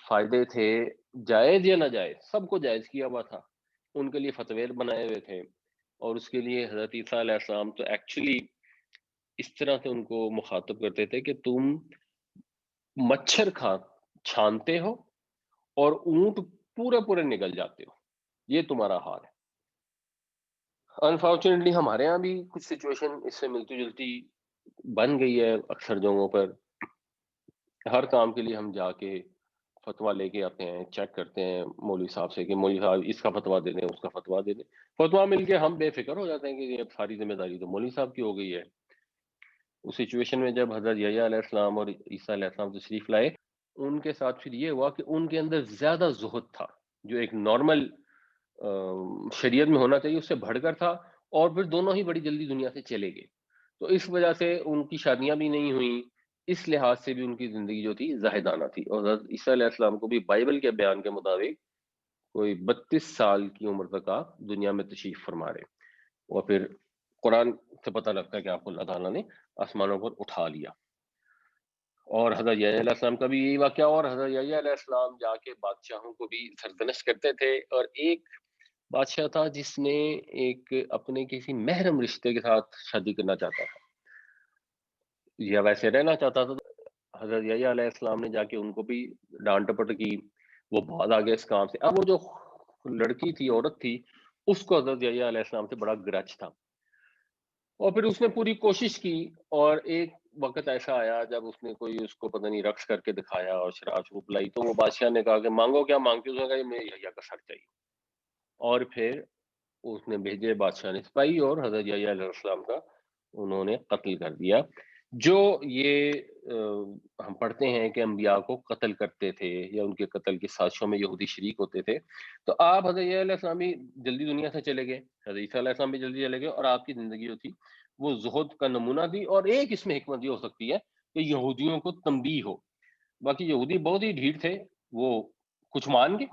فائدے تھے جائز یا ناجائز، سب کو جائز کیا ہوا تھا، ان کے لیے فتوے بنائے ہوئے تھے، اور اس کے لیے حضرت عیسیٰ علیہ السلام تو ایکچولی اس طرح سے ان کو مخاطب کرتے تھے کہ تم مچھر چھانتے ہو اور اونٹ پورے پورے نگل جاتے ہو، یہ تمہارا حال ہے۔ انفارچونیٹلی ہمارے ہاں بھی کچھ سچویشن اس سے ملتی جلتی بن گئی ہے، اکثر جگہوں پر ہر کام کے لیے ہم جا کے فتویٰ لے کے آتے ہیں، چیک کرتے ہیں مولوی صاحب سے کہ مولوی صاحب اس کا فتویٰ دے دیں، اس کا فتویٰ دے دیں، فتویٰ مل کے ہم بے فکر ہو جاتے ہیں کہ یہ ساری ذمہ داری تو مولوی صاحب کی ہو گئی ہے۔ اس سچویشن میں جب حضرت یحییٰ علیہ السلام اور عیسیٰ علیہ السلام تشریف لائے، ان کے ساتھ پھر یہ ہوا کہ ان کے اندر زیادہ زہد تھا، جو ایک نارمل شریعت میں ہونا چاہیے اس سے بڑھ کر تھا، اور پھر دونوں ہی بڑی جلدی دنیا سے چلے گئے، تو اس وجہ سے ان کی شادیاں بھی نہیں ہوئیں، اس لحاظ سے بھی ان کی زندگی جو تھی زاہدانہ تھی، اور حضرت عیسیٰ علیہ السلام کو بھی بائبل کے بیان کے مطابق کوئی 32 سال کی عمر تک آپ دنیا میں تشریف فرما رہے، اور پھر قرآن سے پتہ لگتا ہے کہ آپ کو اللہ تعالیٰ نے آسمانوں پر اٹھا لیا۔ اور حضرت یحییٰ علیہ السلام کا بھی یہی واقعہ، اور حضرت یحییٰ علیہ السلام جا کے بادشاہوں کو بھی سرزنش کرتے تھے، اور ایک بادشاہ تھا جس نے ایک اپنے کسی محرم رشتے کے ساتھ شادی کرنا چاہتا تھا یا ویسے رہنا چاہتا تھا، تو حضرت یحییٰ علیہ السلام نے جا کے ان کو بھی ڈانٹ ٹپٹ کی، وہ بہت آگے اس کام سے، اب وہ جو لڑکی تھی، عورت تھی، اس کو حضرت یحییٰ علیہ السلام سے بڑا گرج تھا، اور پھر اس نے پوری کوشش کی، اور ایک وقت ایسا آیا جب اس نے کوئی اس کو پتہ نہیں رقص کر کے دکھایا اور شراب شروب پلائی، تو وہ بادشاہ نے کہا کہ مانگو کیا مانگتی ہو، اس نے کہا کہ مجھے یحییٰ کا سر چاہیے، اور پھر اس نے بھیجے بادشاہ نے سپاہی، اور حضرت یحییٰ علیہ السلام کا انہوں نے قتل کر دیا۔ جو یہ ہم پڑھتے ہیں کہ انبیاء کو قتل کرتے تھے یا ان کے قتل کی سازشوں میں یہودی شریک ہوتے تھے، تو آپ حضرت یحییٰ علیہ السلام بھی جلدی دنیا سے چلے گئے، حضرت عیسیٰ علیہ السلام بھی جلدی چلے گئے، اور آپ کی زندگی جو تھی وہ زہد کا نمونہ تھی، اور ایک اس میں حکمت یہ ہو سکتی ہے کہ یہودیوں کو تنبیہ ہو، باقی یہودی بہت ہی ڈھیٹ تھے، وہ کچھ مان گئے،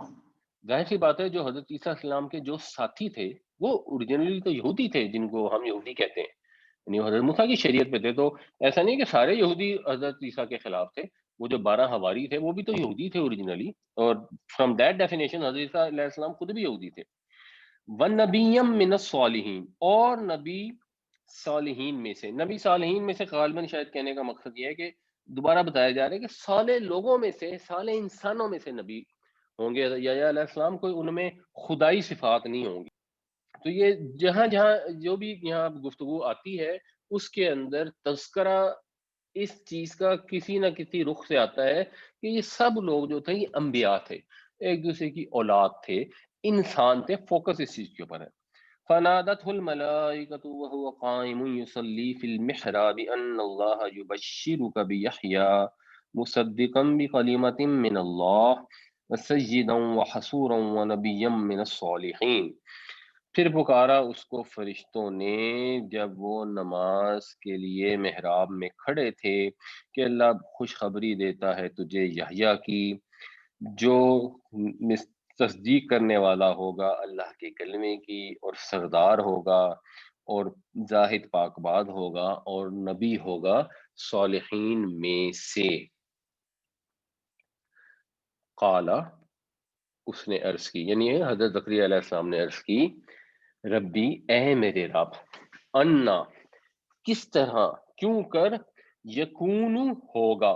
ظاہر سی بات ہے، جو حضرت عیسیٰ علیہ السلام کے جو ساتھی تھے وہ اوریجنلی تو یہودی تھے، جن کو ہم یہودی کہتے ہیں، یعنی وہ حضرت موسیٰ کی شریعت پہ تھے، تو ایسا نہیں کہ سارے یہودی حضرت عیسیٰ کے خلاف تھے، وہ جو 12 حواری تھے وہ بھی تو یہودی تھے اوریجنلی، اور فرام دیٹ ڈیفینیشن حضرت عیسیٰ علیہ السلام خود بھی یہودی تھے۔ وَنَبِيًّا مِّنَ الصَّالِحِينَ، اور نبی صالحین میں سے، نبی صالحین میں سے غالباً شاید کہنے کا مقصد یہ ہے کہ دوبارہ بتایا جا رہا ہے کہ صالح لوگوں میں سے، صالح انسانوں میں سے نبی ہوں گے، یحییٰ علیہ السلام کوئی ان میں خدائی صفات نہیں ہوں گی، تو یہ جہاں جہاں جو بھی یہاں گفتگو آتی ہے اس کے اندر تذکرہ اس چیز کا کسی نہ کسی رخ سے آتا ہے کہ یہ سب لوگ جو تھے یہ انبیاء تھے، ایک دوسرے کی اولاد تھے، انسان تھے، فوکس اس چیز کے اوپر ہے۔ فنادته الملائكة وهو قائم يصلي في المحراب أن الله يبشرك بيحيى مصدقا بكلمة من الله وسيدا وحصورا ونبيا من الصالحين، پھر پکارا اس کو فرشتوں نے جب وہ نماز کے لیے محراب میں کھڑے تھے کہ اللہ خوشخبری دیتا ہے تجھے یحییٰ کی، جو تصدیق کرنے والا ہوگا اللہ کے کلمے کی، اور سردار ہوگا، اور زاہد پاک باد ہوگا، اور نبی ہوگا صالحین میں سے۔ قالا، اس نے عرض کی، یعنی حضرت زکریا علیہ السلام نے عرض کی، ربی، اے میرے رب، انا، کس طرح، کیوں کر، یکون ہوگا،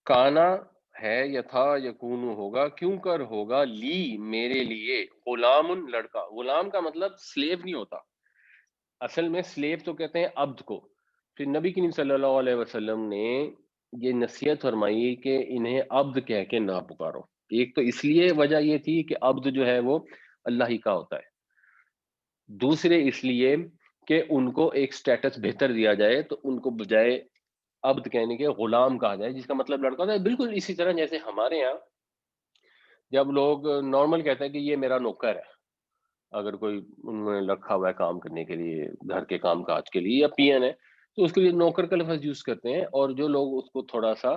کانا ہے یا تھا، یکون ہوگا، کیوں کر ہوگا، لی میرے لیے، غلام لڑکا، غلام کا مطلب سلیو نہیں ہوتا، اصل میں سلیو تو کہتے ہیں عبد کو، پھر نبی کریم صلی اللہ علیہ وسلم نے یہ نصیحت فرمائی کہ انہیں عبد کہہ کے نہ پکارو، ایک تو اس لیے وجہ یہ تھی کہ عبد جو ہے وہ اللہ ہی کا ہوتا ہے، دوسرے اس لیے کہ ان کو ایک سٹیٹس بہتر دیا جائے، تو ان کو بجائے عبد کہنے کے غلام کہا جائے، جس کا مطلب لڑکا ہوتا ہے، بالکل اسی طرح جیسے ہمارے ہاں جب لوگ نارمل کہتے ہیں کہ یہ میرا نوکر ہے، اگر کوئی انہوں نے رکھا ہوا ہے کام کرنے کے لیے، گھر کے کام کاج کے لیے، یا پی این ہے، تو اس کے لیے نوکر کا لفظ یوز کرتے ہیں، اور جو لوگ اس کو تھوڑا سا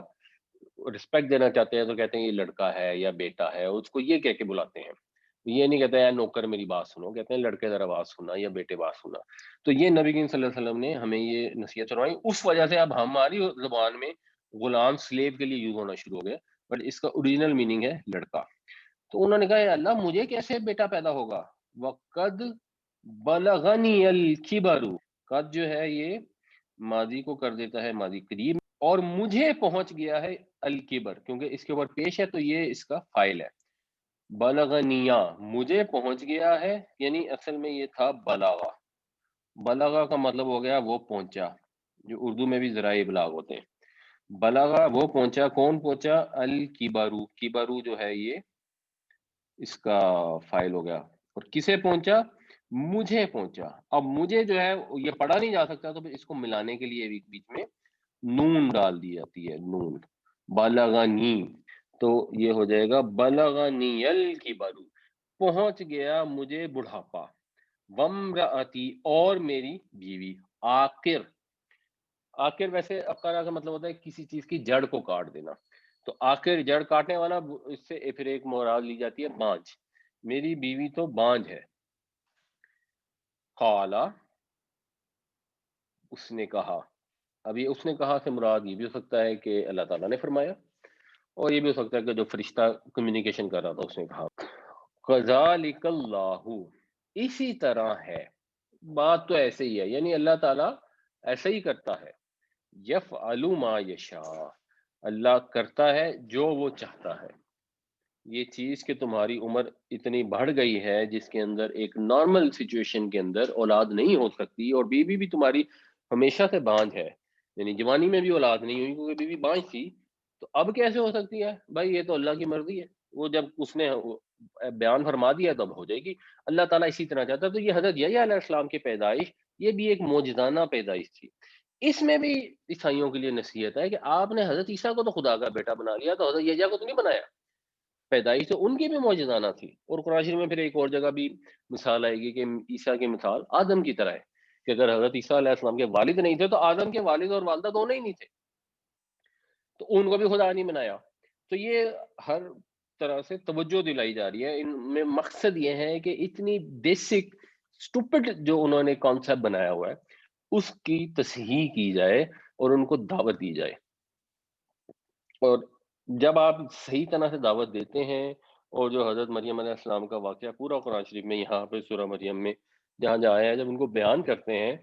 رسپیکٹ دینا چاہتے ہیں تو کہتے ہیں یہ لڑکا ہے یا بیٹا ہے، اس کو یہ کہہ کے بلاتے ہیں، یہ نہیں کہتے ہیں نوکر میری بات سنو، کہتے ہیں لڑکے ذرا بات سننا یا بیٹے بات سننا، تو یہ نبی کریم صلی اللہ علیہ وسلم نے ہمیں یہ نصیحت فرمائی، اس وجہ سے اب ہماری زبان میں غلام سلیو کے لیے یوز ہونا شروع ہو گیا، بٹ اس کا اوریجنل میننگ ہے لڑکا. تو انہوں نے کہا اے اللہ مجھے کیسے بیٹا پیدا ہوگا؟ وقد بلغنی الکبر، قد جو ہے یہ ماضی کو کر دیتا ہے ماضی قریب، اور مجھے پہنچ گیا ہے الکبر، کیونکہ اس کے اوپر پیش ہے تو یہ اس کا فائل ہے. بلغنیا مجھے پہنچ گیا ہے، یعنی اصل میں یہ تھا بلاغا. بلاغا کا مطلب ہو گیا وہ پہنچا، جو اردو میں بھی ذرائع ابلاغ ہوتے ہیں. بلاغا وہ پہنچا، کون پہنچا؟ الکبرو، کبرو جو ہے یہ اس کا فائل ہو گیا. اور کسے پہنچا؟ مجھے پہنچا. اب مجھے جو ہے یہ پڑھا نہیں جا سکتا تو پھر اس کو ملانے کے لیے بیچ میں نون ڈال دی جاتی ہے، نون. بلغنی تو یہ ہو جائے گا بلغنی الکبر، پہنچ گیا مجھے بڑھاپا. وامرأتی اور میری بیوی. آخر، آخر ویسے افقارا کا مطلب ہوتا ہے کسی چیز کی جڑ کو کاٹ دینا، تو آخر جڑ کاٹنے والا، اس سے پھر ایک مراد لی جاتی ہے بانجھ. میری بیوی تو بانجھ ہے. قالا اس نے کہا. اب یہ اس نے کہا سے مراد یہ بھی ہو سکتا ہے کہ اللہ تعالیٰ نے فرمایا، اور یہ بھی ہو سکتا ہے کہ جو فرشتہ کمیونیکیشن کر رہا تھا اس نے کہا. کذالک اللہ، اسی طرح ہے. بات تو ایسے ہی ہے، یعنی اللہ تعالیٰ ایسا ہی کرتا ہے. یفعل ما یشاء، اللہ کرتا ہے جو وہ چاہتا ہے. یہ چیز کہ تمہاری عمر اتنی بڑھ گئی ہے جس کے اندر ایک نارمل سچویشن کے اندر اولاد نہیں ہو سکتی، اور بیوی بھی تمہاری ہمیشہ سے بانجھ ہے، یعنی جوانی میں بھی اولاد نہیں ہوئی کیونکہ بیوی بانجھ تھی، تو اب کیسے ہو سکتی ہے؟ بھائی یہ تو اللہ کی مرضی ہے، وہ جب اس نے بیان فرما دیا تب ہو جائے گی. اللہ تعالیٰ اسی طرح چاہتا ہے. تو یہ حضرت یحییٰ علیہ السلام کی پیدائش یہ بھی ایک معجزانہ پیدائش تھی. اس میں بھی عیسائیوں کے لیے نصیحت ہے کہ آپ نے حضرت عیسیٰ کو تو خدا کا بیٹا بنا لیا، تو حضرت یحییٰ کو تو نہیں بنایا. پیدائش تو ان کی بھی معجزانہ تھی. اور قرآن شریف میں پھر ایک اور جگہ بھی مثال آئے گی کہ عیسیٰ کی مثال آدم کی طرح ہے، کہ اگر حضرت عیسیٰ علیہ السلام کے والد نہیں تھے تو آدم کے والد اور والدہ دونوں ہی نہیں تھے، تو ان کو بھی خدا نہیں بنایا. تو یہ ہر طرح سے توجہ دلائی جا رہی ہے. ان میں مقصد یہ ہے کہ اتنی بیسک اسٹوپڈ جو انہوں نے کانسیپٹ بنایا ہوا ہے اس کی تصحیح کی جائے اور ان کو دعوت دی جائے. اور جب آپ صحیح طرح سے دعوت دیتے ہیں، اور جو حضرت مریم علیہ السلام کا واقعہ پورا قرآن شریف میں یہاں پہ سورہ مریم میں جہاں جہاں آیا ہے، جب ان کو بیان کرتے ہیں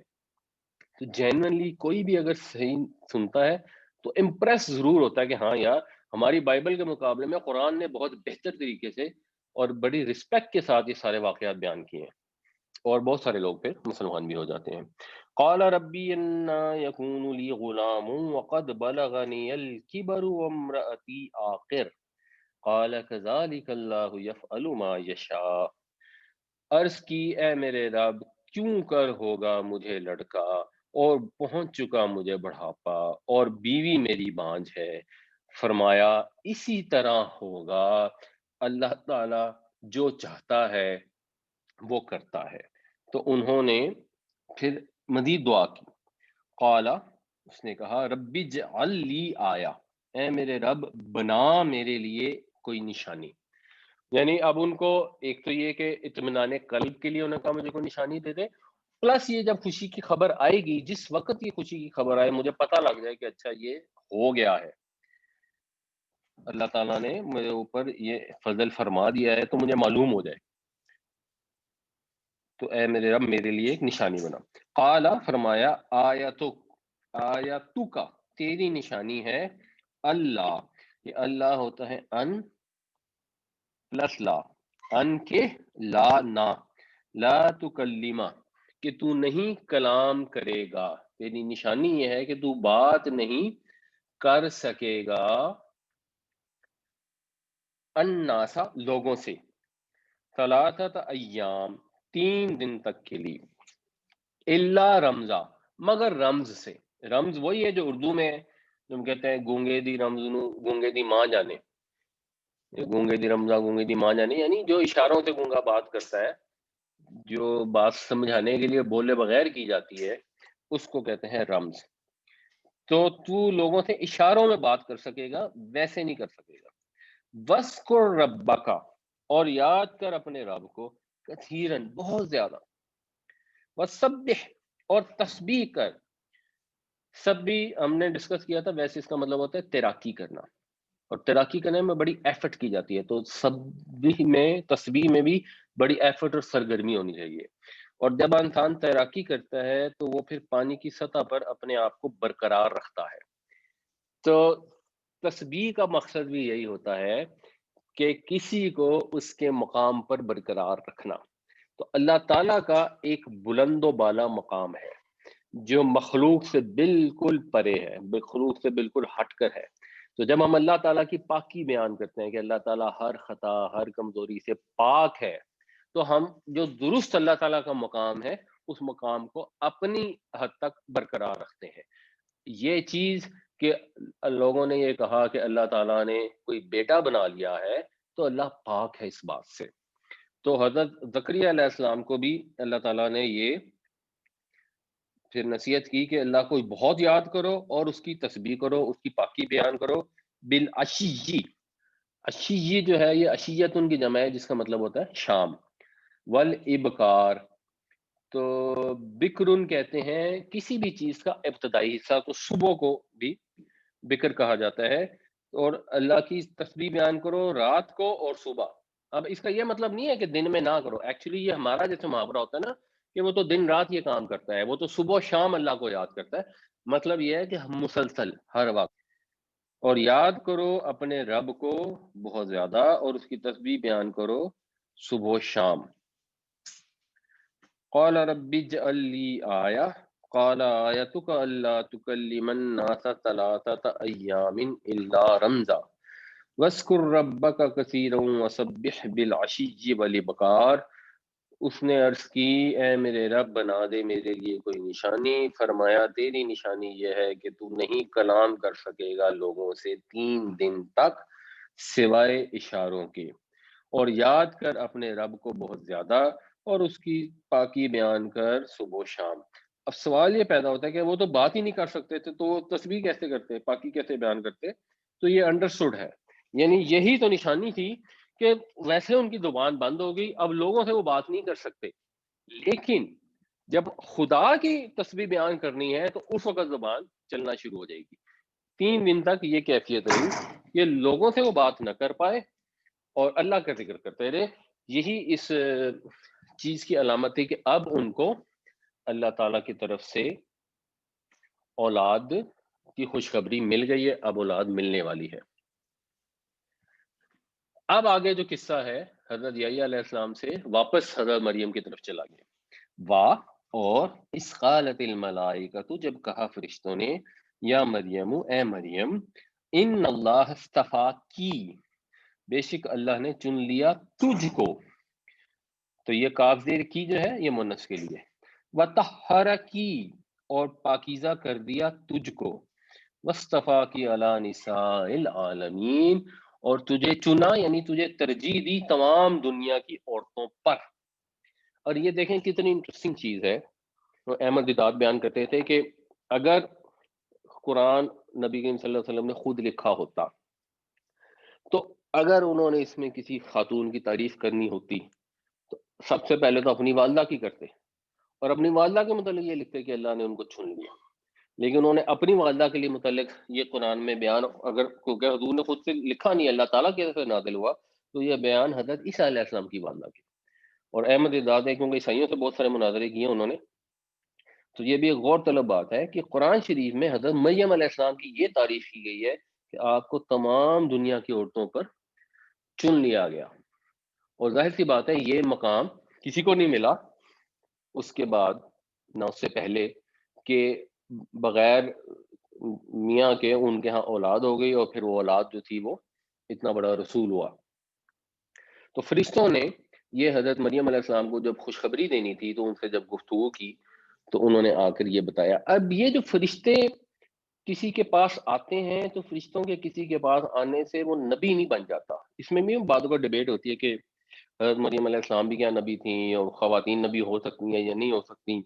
تو جینوئنلی کوئی بھی اگر صحیح سنتا ہے تو امپریس ضرور ہوتا ہے کہ ہاں یار، ہماری بائبل کے مقابلے میں قرآن نے بہت بہتر طریقے سے اور بڑی رسپیکٹ کے ساتھ یہ سارے واقعات بیان کیے ہیں، اور بہت سارے لوگ پھر مسلمان بھی ہو جاتے ہیں. قال ربی انا یکون لی غلام وقد بلغنی الکبر وامرأتی آخر قال كذلك اللہ یفعل ما یشاء. عرض کی اے میرے رب کیوں کر ہوگا مجھے لڑکا، اور پہنچ چکا مجھے بڑھاپا، اور بیوی میری بانجھ ہے. فرمایا اسی طرح ہوگا، اللہ تعالی جو چاہتا ہے وہ کرتا ہے. تو انہوں نے پھر مزید دعا کی. قالا اس نے کہا ربی اجعل لی آیا، اے میرے رب بنا میرے لیے کوئی نشانی. یعنی اب ان کو ایک تو یہ کہ اطمینان قلب کے لیے انہوں نے کہا مجھے کوئی نشانی دے دے، پلس یہ جب خوشی کی خبر آئے گی، جس وقت یہ خوشی کی خبر آئے مجھے پتہ لگ جائے کہ اچھا یہ ہو گیا ہے، اللہ تعالیٰ نے میرے اوپر یہ فضل فرما دیا ہے، تو مجھے معلوم ہو جائے، تو اے میرے رب میرے لیے ایک نشانی بنا. قالا فرمایا آیتو کا تیری نشانی ہے اللہ. یہ اللہ ہوتا ہے ان پلس لا، ان کے لا نہ، لا تکلمہ کہ تو نہیں کلام کرے گا. تیری نشانی یہ ہے کہ تو بات نہیں کر سکے گا الناسا لوگوں سے، ثلاثت ایام 3 دن تک کے لیے، الا رمزا مگر رمز سے. رمز وہی ہے جو اردو میں جو ہم کہتے ہیں گونگے دی رمز نو گونگے دی ماں جانے، گونگے دی رمزا گونگے دی ماں جانے، یعنی جو اشاروں سے گونگا بات کرتا ہے، جو بات سمجھانے کے لیے بولے بغیر کی جاتی ہے اس کو کہتے ہیں رمز. تو تو لوگوں سے اشاروں میں بات کر سکے گا، ویسے نہیں کر سکے گا. وَاذْكُرْ رَبَّكَ اور یاد کر اپنے رب کو، کثیرن بہت زیادہ، وَسَبِّحْ اور تسبیح کر. سب بھی ہم نے ڈسکس کیا تھا، ویسے اس کا مطلب ہوتا ہے تیراکی کرنا. اور تیراکی کرنے میں بڑی ایفرٹ کی جاتی ہے، تو تسبیح میں بھی بڑی ایفرٹ اور سرگرمی ہونی چاہیے۔ اور جب انسان تیراکی کرتا ہے تو وہ پھر پانی کی سطح پر اپنے آپ کو برقرار رکھتا ہے۔ تو تسبیح کا مقصد بھی یہی ہوتا ہے کہ کسی کو اس کے مقام پر برقرار رکھنا۔ تو اللہ تعالیٰ کا ایک بلند و بالا مقام ہے جو مخلوق سے بالکل پرے ہے، مخلوق سے بالکل ہٹ کر ہے۔ تو جب ہم اللہ تعالیٰ کی پاکی بیان کرتے ہیں کہ اللہ تعالیٰ ہر خطا، ہر کمزوری سے پاک ہے، تو ہم جو درست اللہ تعالیٰ کا مقام ہے اس مقام کو اپنی حد تک برقرار رکھتے ہیں۔ یہ چیز کہ لوگوں نے یہ کہا کہ اللہ تعالیٰ نے کوئی بیٹا بنا لیا ہے، تو اللہ پاک ہے اس بات سے۔ تو حضرت زکریا علیہ السلام کو بھی اللہ تعالیٰ نے یہ پھر نصیحت کی کہ اللہ کو بہت یاد کرو اور اس کی تسبیح کرو، اس کی پاکی بیان کرو بالعشی۔ عشی جو ہے یہ عشیت ان کی جمع ہے جس کا مطلب ہوتا ہے شام، والابکار۔ تو بکرن کہتے ہیں کسی بھی چیز کا ابتدائی حصہ، تو صبح کو بھی بکر کہا جاتا ہے۔ اور اللہ کی تسبیح بیان کرو رات کو اور صبح۔ اب اس کا یہ مطلب نہیں ہے کہ دن میں نہ کرو، ایکچولی یہ ہمارا جیسے محاورہ ہوتا ہے نا کہ وہ تو دن رات یہ کام کرتا ہے، وہ تو صبح و شام اللہ کو یاد کرتا ہے۔ مطلب یہ ہے کہ ہم مسلسل ہر وقت اور یاد کرو اپنے رب کو بہت زیادہ اور اس کی تسبیح بیان کرو صبح و شام۔ قال رب اجعل لی آیہ قال آیتک اللہ تکلم الناس ثلاثة ایام الا رمزا واذکر ربک کثیرا وسبح بالعشی والابکار۔ اس نے عرض کی اے میرے رب بنا دے میرے لیے کوئی نشانی۔ فرمایا تیری نشانی یہ ہے کہ تو نہیں کلام کر سکے گا لوگوں سے 3 دن تک سوائے اشاروں کے، اور یاد کر اپنے رب کو بہت زیادہ اور اس کی پاکی بیان کر صبح و شام۔ اب سوال یہ پیدا ہوتا ہے کہ وہ تو بات ہی نہیں کر سکتے تھے، تو تسبیح کیسے کرتے، پاکی کیسے بیان کرتے؟ تو یہ انڈرسٹوڈ ہے، یعنی یہی تو نشانی تھی کہ ویسے ان کی زبان بند ہو گئی، اب لوگوں سے وہ بات نہیں کر سکتے، لیکن جب خدا کی تسبیح بیان کرنی ہے تو اس وقت زبان چلنا شروع ہو جائے گی۔ 3 دن تک یہ کیفیت رہی کہ لوگوں سے وہ بات نہ کر پائے اور اللہ کا ذکر کرتے رہے۔ یہی اس چیز کی علامت تھی کہ اب ان کو اللہ تعالیٰ کی طرف سے اولاد کی خوشخبری مل گئی ہے، اب اولاد ملنے والی ہے۔ اب آگے جو قصہ ہے حضرت یحییٰ علیہ السلام سے واپس حضرت مریم کی طرف چلا گیا۔ اور اس قالت الملائکۃ، جب کہا فرشتوں نے یا مریم اے مریم ان اللہ اصطفاکی، بے شک اللہ نے چن لیا تجھ کو۔ تو یہ کاف زیر کی جو ہے یہ مونس کے لیے، وطہرکی، اور پاکیزہ کر دیا تجھ کو، واصطفاکی علی نساء العالمین، اور تجھے چنا یعنی تجھے ترجیح دی تمام دنیا کی عورتوں پر۔ اور یہ دیکھیں کتنی انٹرسٹنگ چیز ہے، وہ احمد دیدات بیان کرتے تھے کہ اگر قرآن نبی کریم صلی اللہ علیہ وسلم نے خود لکھا ہوتا تو اگر انہوں نے اس میں کسی خاتون کی تعریف کرنی ہوتی تو سب سے پہلے تو اپنی والدہ کی کرتے اور اپنی والدہ کے متعلق یہ لکھتے کہ اللہ نے ان کو چن لیا، لیکن انہوں نے اپنی والدہ کے لیے متعلق یہ قرآن میں بیان، اگر کیونکہ حضور نے خود سے لکھا نہیں، اللہ تعالیٰ کی طرف سے نازل ہوا، تو یہ بیان حضرت عیسیٰ علیہ السلام کی والدہ کی۔ اور احمد داد ہے کیونکہ عیسائیوں سے بہت سارے مناظرے کیے انہوں نے، تو یہ بھی ایک غور طلب بات ہے کہ قرآن شریف میں حضرت مریم علیہ السلام کی یہ تعریف کی گئی ہے کہ آپ کو تمام دنیا کی عورتوں پر چن لیا گیا۔ اور ظاہر سی بات ہے یہ مقام کسی کو نہیں ملا اس کے بعد، نہ اس سے پہلے، کہ بغیر میاں کے ان کے ہاں اولاد ہو گئی اور پھر وہ اولاد جو تھی وہ اتنا بڑا رسول ہوا۔ تو فرشتوں نے یہ حضرت مریم علیہ السلام کو جب خوشخبری دینی تھی تو ان سے جب گفتگو کی تو انہوں نے آ کر یہ بتایا۔ اب یہ جو فرشتے کسی کے پاس آتے ہیں تو فرشتوں کے کسی کے پاس آنے سے وہ نبی نہیں بن جاتا۔ اس میں بھی بعضوں کا ڈیبیٹ ہوتی ہے کہ حضرت مریم علیہ السلام بھی کیا نبی تھیں اور خواتین نبی ہو سکتی ہیں یا نہیں ہو سکتی۔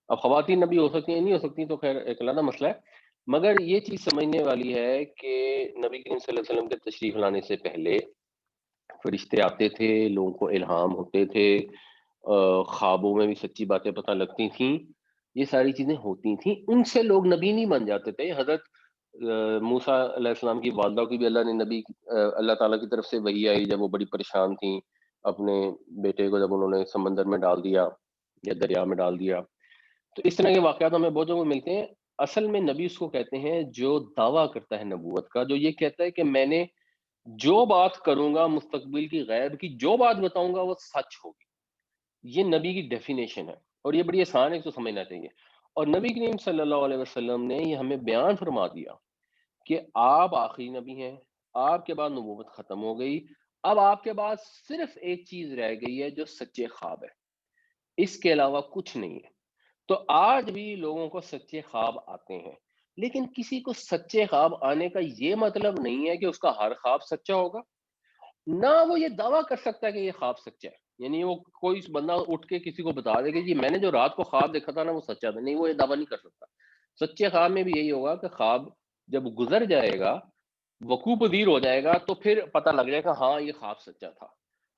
اب خواتین نبی ہو سکتی ہیں نہیں ہو سکتی تو خیر ایک علیحدہ مسئلہ ہے، مگر یہ چیز سمجھنے والی ہے کہ نبی کریم صلی اللہ علیہ وسلم کے تشریف لانے سے پہلے فرشتے آتے تھے، لوگوں کو الہام ہوتے تھے، خوابوں میں بھی سچی باتیں پتہ لگتی تھیں، یہ ساری چیزیں ہوتی تھیں، ان سے لوگ نبی نہیں بن جاتے تھے۔ حضرت موسیٰ علیہ السلام کی والدہ کی بھی اللہ تعالیٰ کی طرف سے وحی آئی جب وہ بڑی پریشان تھیں، اپنے بیٹے کو جب انہوں نے سمندر میں ڈال دیا یا دریا میں ڈال دیا. تو اس طرح کے واقعات ہمیں بہت جگہ ملتے ہیں. اصل میں نبی اس کو کہتے ہیں جو دعویٰ کرتا ہے نبوت کا، جو یہ کہتا ہے کہ میں نے جو بات کروں گا مستقبل کی، غیب کی جو بات بتاؤں گا وہ سچ ہوگی. یہ نبی کی ڈیفینیشن ہے اور یہ بڑی آسان ہے، اس کو سمجھنا چاہیے. اور نبی کریم صلی اللہ علیہ وسلم نے یہ ہمیں بیان فرما دیا کہ آپ آخری نبی ہیں، آپ کے بعد نبوت ختم ہو گئی، اب آپ کے بعد صرف ایک چیز رہ گئی ہے جو سچے خواب ہے، اس کے علاوہ کچھ نہیں ہے. تو آج بھی لوگوں کو سچے خواب آتے ہیں، لیکن کسی کو سچے خواب آنے کا یہ مطلب نہیں ہے کہ اس کا ہر خواب سچا ہوگا. نہ وہ یہ دعویٰ کر سکتا ہے کہ یہ خواب سچا ہے. یعنی وہ کوئی بندہ اٹھ کے کسی کو بتا دے کہ جی میں نے جو رات کو خواب دیکھا تھا نا وہ سچا تھا، نہیں، وہ یہ دعویٰ نہیں کر سکتا. سچے خواب میں بھی یہی ہوگا کہ خواب جب گزر جائے گا، وقوع پذیر ہو جائے گا، تو پھر پتہ لگ جائے گا ہاں یہ خواب سچا تھا.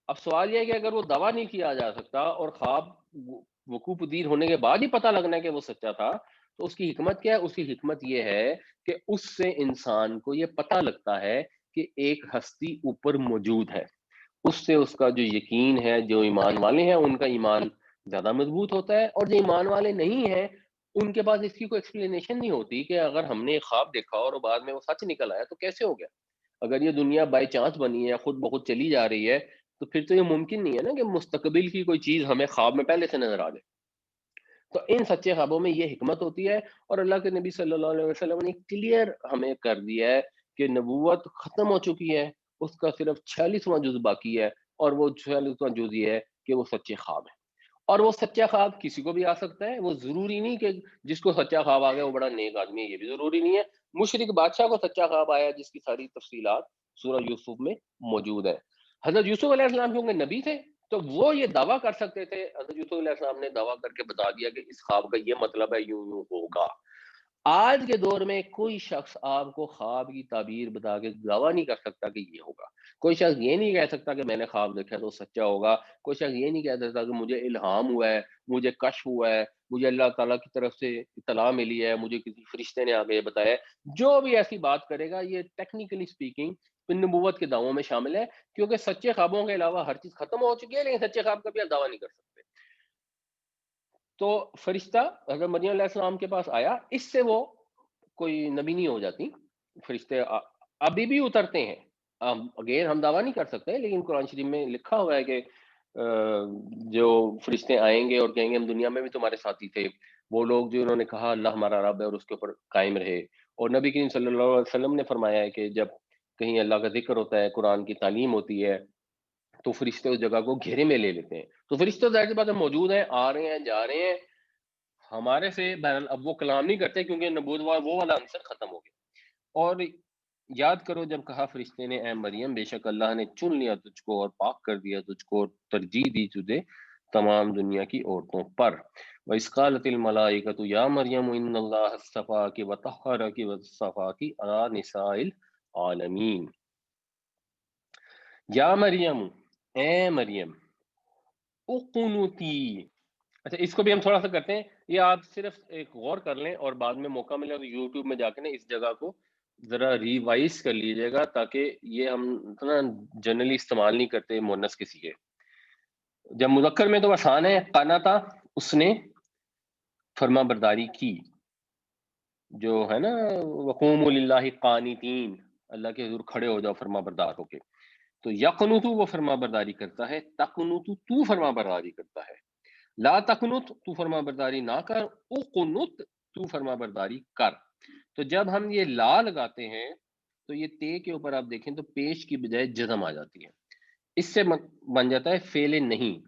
اب سوال یہ ہے کہ اگر وہ دعویٰ نہیں کیا جا سکتا اور خواب وقوع پذیر ہونے کے بعد ہی پتہ لگنا ہے کہ وہ سچا تھا، تو اس کی حکمت کیا ہے؟ اس کی حکمت یہ ہے کہ اس سے انسان کو یہ پتہ لگتا ہے کہ ایک ہستی اوپر موجود ہے. اس سے اس کا جو یقین ہے، جو ایمان والے ہیں ان کا ایمان زیادہ مضبوط ہوتا ہے، اور جو ایمان والے نہیں ہیں ان کے پاس اس کی کوئی ایکسپلینیشن نہیں ہوتی کہ اگر ہم نے ایک خواب دیکھا اور بعد میں وہ سچ نکل آیا تو کیسے ہو گیا. اگر یہ دنیا بائی چانس بنی ہے، خود بخود چلی جا رہی ہے، تو پھر تو یہ ممکن نہیں ہے نا کہ مستقبل کی کوئی چیز ہمیں خواب میں پہلے سے نظر آ جائے. تو ان سچے خوابوں میں یہ حکمت ہوتی ہے، اور اللہ کے نبی صلی اللہ علیہ وسلم نے کلیئر ہمیں کر دیا ہے کہ نبوت ختم ہو چکی ہے، اس کا صرف 46واں جز باقی ہے، اور وہ 46واں جز یہ ہے کہ وہ سچے خواب ہے. اور وہ سچا خواب کسی کو بھی آ سکتا ہے، وہ ضروری نہیں کہ جس کو سچا خواب آ گیا وہ بڑا نیک آدمی ہے، یہ بھی ضروری نہیں ہے. مشرک بادشاہ کو سچا خواب آیا جس کی ساری تفصیلات سورہ یوسف میں موجود ہے. حضرت یوسف علیہ السلام کیونکہ نبی تھے تو وہ یہ دعویٰ کر سکتے تھے. حضرت یوسف علیہ السلام نے دعویٰ کر کے بتا دیا کہ اس خواب کا یہ مطلب ہے، یوں یوں ہوگا. آج کے دور میں کوئی شخص آپ کو خواب کی تعبیر بتا کے دعویٰ نہیں کر سکتا کہ یہ ہوگا. کوئی شخص یہ نہیں کہہ سکتا کہ میں نے خواب دیکھا ہے تو سچا ہوگا. کوئی شخص یہ نہیں کہہ سکتا کہ مجھے الہام ہوا ہے، مجھے کشف ہوا ہے، مجھے اللہ تعالیٰ کی طرف سے اطلاع ملی ہے، مجھے کسی فرشتے نے آگے یہ بتایا ہے. جو بھی ایسی بات کرے گا یہ ٹیکنیکلی سپیکنگ نبوت کے دعووں میں شامل ہے، کیونکہ سچے خوابوں کے علاوہ ہر چیز ختم ہو چکی ہے، لیکن سچے خواب کا بھی آپ دعویٰ نہیں کر سکتے. تو فرشتہ حضرت مریم علیہ السلام کے پاس آیا، اس سے وہ کوئی نبی نہیں ہو جاتی. فرشتے ابھی بھی اترتے ہیں. اگین ہم دعویٰ نہیں کر سکتے، لیکن قرآن شریف میں لکھا ہوا ہے کہ جو فرشتے آئیں گے اور کہیں گے ہم دنیا میں بھی تمہارے ساتھی تھے. وہ لوگ جو انہوں نے کہا اللہ ہمارا رب ہے اور اس کے اوپر قائم رہے. اور نبی کریم صلی اللہ علیہ وسلم نے فرمایا ہے کہ جب کہیں اللہ کا ذکر ہوتا ہے، قرآن کی تعلیم ہوتی ہے، تو فرشتے اس جگہ کو گھیرے میں لے لیتے ہیں. تو فرشتے ظاہر سی بات ہے موجود ہیں، آ رہے ہیں، جا رہے ہیں. ہمارے سے بہرحال اب وہ کلام نہیں کرتے کیونکہ نبوت وہ والا عنصر ختم ہو گیا. اور یاد کرو جب کہا فرشتے نے اے مریم بے شک اللہ نے چن لیا تجھ کو اور پاک کر دیا تجھ کو اور ترجیح دی تجھے تمام دنیا کی عورتوں پر. وَإِذْ قَالَتِ الْمَلَائِكَةُ يَا مَرْيَمُ إِنَّ اللَّهَ اصْطَفَاكِ وَطَهَّرَكِ وَاصْطَفَاكِ عَلَى نِسَاءِ الْعَالَمِينَ. یا مریم، اے مریم، اقنتی. اچھا اس کو بھی ہم تھوڑا سا کرتے ہیں، یہ آپ صرف ایک غور کر لیں اور بعد میں موقع ملے تو یوٹیوب میں جا کے نا اس جگہ کو ذرا ریوائز کر لیجیے گا، تاکہ یہ ہم اتنا جنرلی استعمال نہیں کرتے مونس کسی کے. جب مذکر میں تو آسان ہے، قناتا اس نے فرما برداری کی، جو ہے نا وقوم للہ قانتین، اللہ کے حضور کھڑے ہو جاؤ فرما بردار ہو کے. تو یقنتو وہ فرما برداری کرتا ہے، تقنتو تو فرما برداری کرتا ہے. لا تقنت تو فرما برداری نہ کر، اقنت تو فرما برداری کر. تو جب ہم یہ لا لگاتے ہیں تو یہ تے کے اوپر آپ دیکھیں تو پیش کی بجائے جزم آ جاتی ہے. اس سے بن جاتا ہے فعل نہیں،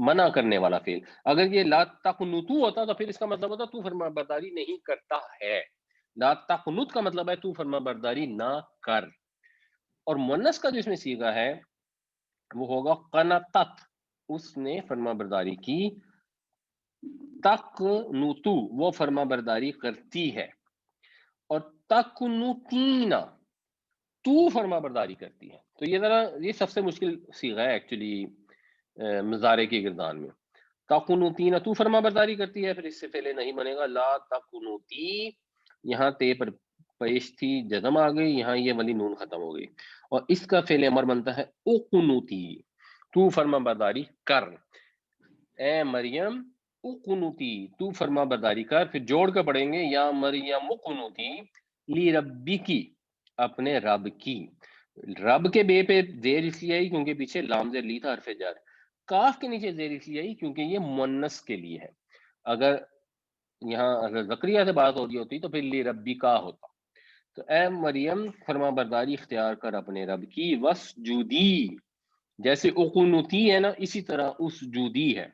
منع کرنے والا فعل. اگر یہ لا تقنتو ہوتا تو پھر اس کا مطلب ہوتا تو فرما برداری نہیں کرتا ہے. لا تقنت کا مطلب ہے تو فرما برداری نہ کر. اور مونس کا جو اس میں صیغہ ہے وہ ہوگا قنتت، اس نے فرما برداری کی. تقنتو وہ فرما برداری کرتی ہے. اور تقنتین تو فرما برداری کرتی ہے. تو یہ سب سے مشکل صیغہ ہے ایکچولی مضارع کی گردان میں. تقنتین تو فرما برداری کرتی ہے، پھر اس سے پہلے نہیں بنے گا لا تقنتی، یہاں تے پر پیش تھی، جزم آ گئی، یہاں یہ والی نون ختم ہو گئی، اور اس کا فعل امر بنتا ہے اقنوتی، تو فرما برداری کر، اے مریم اقنوتی، تو فرما برداری کر، پھر جوڑ کر پڑھیں گے یا مریم اقنوتی لی ربی کی، اپنے رب کی، رب کے بے پہ زیر اس لیے آئی کیونکہ پیچھے لام زیر لی تھا، حرف جر، کاف کے نیچے زیر اس لیے آئی کیونکہ یہ مونس کے لیے ہے، اگر یہاں اگر زکریا سے بات ہو رہی ہوتی تو پھر لی ربی کا ہوتا، تو اے مریم فرما برداری اختیار کر اپنے رب کی، وسجودی، جیسے اقنوتی ہے نا اسی طرح اسجودی ہے،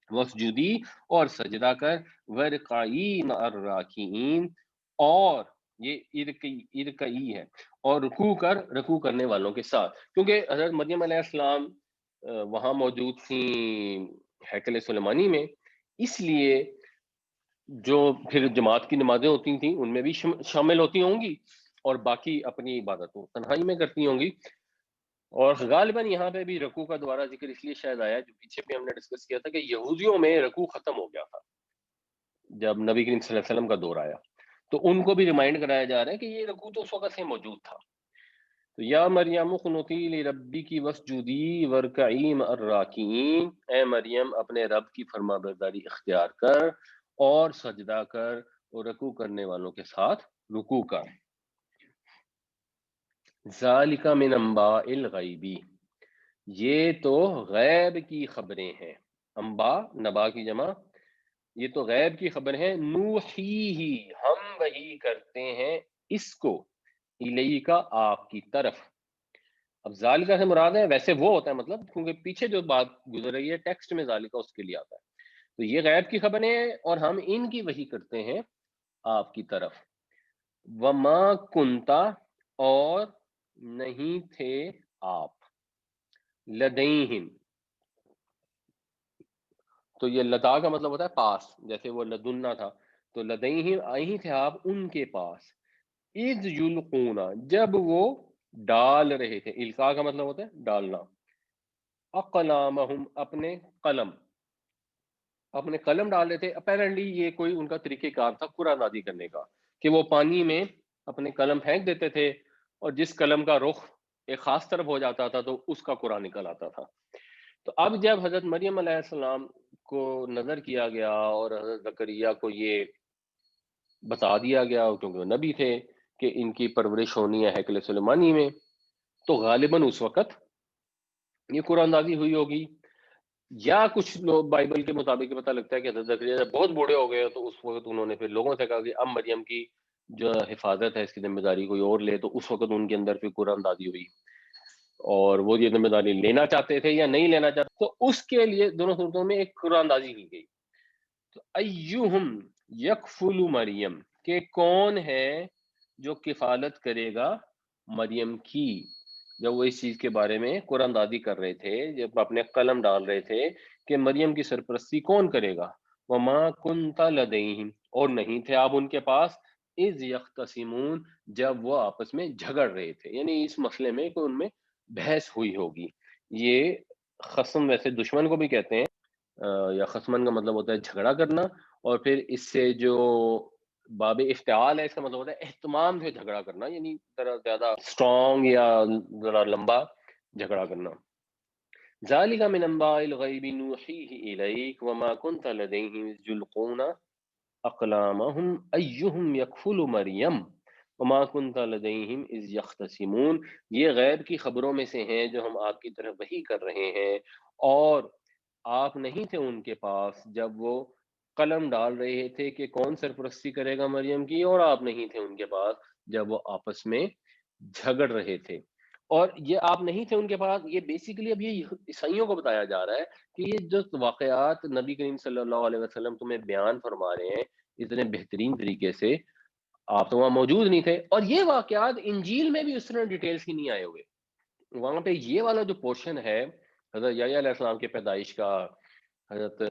وسجودی اور سجدہ کر، ورقعی مع الراکعین، اور یہ ارکعی ہے، اور رکوع کر رکوع کرنے والوں کے ساتھ، کیونکہ حضرت مریم علیہ السلام وہاں موجود تھیں ہیکل سلیمانی میں، اس لیے جو پھر جماعت کی نمازیں ہوتی تھیں ان میں بھی شامل ہوتی ہوں گی، اور باقی اپنی عبادتوں تنہائی میں کرتی ہوں گی، اور غالباً یہاں پہ بھی رکوع کا دوبارہ ذکر اس لیے شاید آیا، جو پیچھے بھی ہم نے ڈسکس کیا تھا کہ یہودیوں میں رکوع ختم ہو گیا تھا جب نبی کریم صلی اللہ علیہ وسلم کا دور آیا، تو ان کو بھی ریمائنڈ کرایا جا رہا ہے کہ یہ رکوع تو اس وقت سے موجود تھا، تو یا مریم اقنتی لربی کی وسجودی ورکعی مع الراکعین، اے مریم اپنے رب کی فرما برداری اختیار کر اور سجدہ کر اور رکوع کرنے والوں کے ساتھ رکوع کر، ذالک من انباء الغیبی، یہ تو غیب کی خبریں ہیں، انباء نبا کی جمع، یہ تو غیب کی خبر ہے، نوحی ہی ہم وحی کرتے ہیں اس کو، الیہ کا آپ کی طرف، اب ذالکہ سے مراد ہے ویسے وہ ہوتا ہے مطلب، کیونکہ پیچھے جو بات گزر رہی ہے ٹیکسٹ میں ذالکہ اس کے لیے آتا ہے، تو یہ غیب کی خبریں ہیں اور ہم ان کی وحی کرتے ہیں آپ کی طرف، وما کنتا اور نہیں تھے آپ، لدیہم، تو یہ لدا کا مطلب ہوتا ہے پاس، جیسے وہ لدنا تھا، تو لدیہم آئی تھے آپ ان کے پاس، اذ یلقونا جب وہ ڈال رہے تھے، القاء کا مطلب ہوتا ہے ڈالنا، اقلامہم اپنے قلم ڈال رہے تھے، اپیرنٹلی یہ کوئی ان کا طریقہ کار تھا قرآن نازل کرنے کا، کہ وہ پانی میں اپنے قلم پھینک دیتے تھے، اور جس قلم کا رخ ایک خاص طرف ہو جاتا تھا تو اس کا قرآن نکل آتا تھا، تو اب جب حضرت مریم علیہ السلام کو نظر کیا گیا اور حضرت زکریا کو یہ بتا دیا گیا کیونکہ وہ نبی تھے کہ ان کی پرورش ہونی ہے ہیکل سلیمانی میں، تو غالباً اس وقت یہ قرآن نازل ہوئی ہوگی، یا کچھ لوگ بائبل کے مطابق پتہ لگتا ہے کہ حضرت زکریا جب بہت بوڑھے ہو گئے تو اس وقت انہوں نے پھر لوگوں سے کہا کہ اب مریم کی جو حفاظت ہے اس کی ذمہ داری کوئی اور لے، تو اس وقت ان کے اندر پھر قرآن نازل ہوئی، اور وہ یہ ذمہ داری لینا چاہتے تھے یا نہیں لینا چاہتے، تو اس کے لیے دونوں صورتوں میں ایک قرآن نازل کی گئی، تو ایہم یکفل مریم، کہ کون ہے جو کفالت کرے گا مریم کی، جب وہ اس چیز کے بارے میں قرآن دادی کر رہے تھے، جب اپنے قلم ڈال رہے تھے کہ مریم کی سرپرستی کون کرے گا، وما کنت لدیہم، اور نہیں تھے آپ ان کے پاس، اذ یختصمون، جب وہ آپس میں جھگڑ رہے تھے، یعنی اس مسئلے میں کہ ان میں بحث ہوئی ہوگی، یہ خصم ویسے دشمن کو بھی کہتے ہیں، یا خصمن کا مطلب ہوتا ہے جھگڑا کرنا، اور پھر اس سے جو باب افتعال ہے اس کا مطلب ہوتا ہے اہتمام سے جھگڑا کرنا، یعنی ذرا زیادہ اسٹرانگ یا ذرا لمبا جھگڑا کرنا، ذالک من انباء الغیب نوحیہ الیک وما کنت لدیہم اذ یلقون اقلامہم ایہم یکفل مریم وما کنت لدیہم اذ یختصمون، یہ غیب کی خبروں میں سے ہیں جو ہم آپ کی طرف وحی کر رہے ہیں، اور آپ نہیں تھے ان کے پاس جب وہ قلم ڈال رہے تھے کہ کون سرپرستی کرے گا مریم کی، اور آپ نہیں تھے ان کے پاس جب وہ آپس میں جھگڑ رہے تھے، اور یہ آپ نہیں تھے ان کے پاس، یہ بیسیکلی اب یہ عیسائیوں کو بتایا جا رہا ہے کہ یہ جو واقعات نبی کریم صلی اللہ علیہ وسلم تمہیں بیان فرما رہے ہیں اتنے بہترین طریقے سے، آپ تو وہاں موجود نہیں تھے، اور یہ واقعات انجیل میں بھی اس طرح ڈیٹیلز کی نہیں آئے ہوئے، وہاں پہ یہ والا جو پورشن ہے حضرت یحییٰ علیہ السلام کے پیدائش کا، حضرت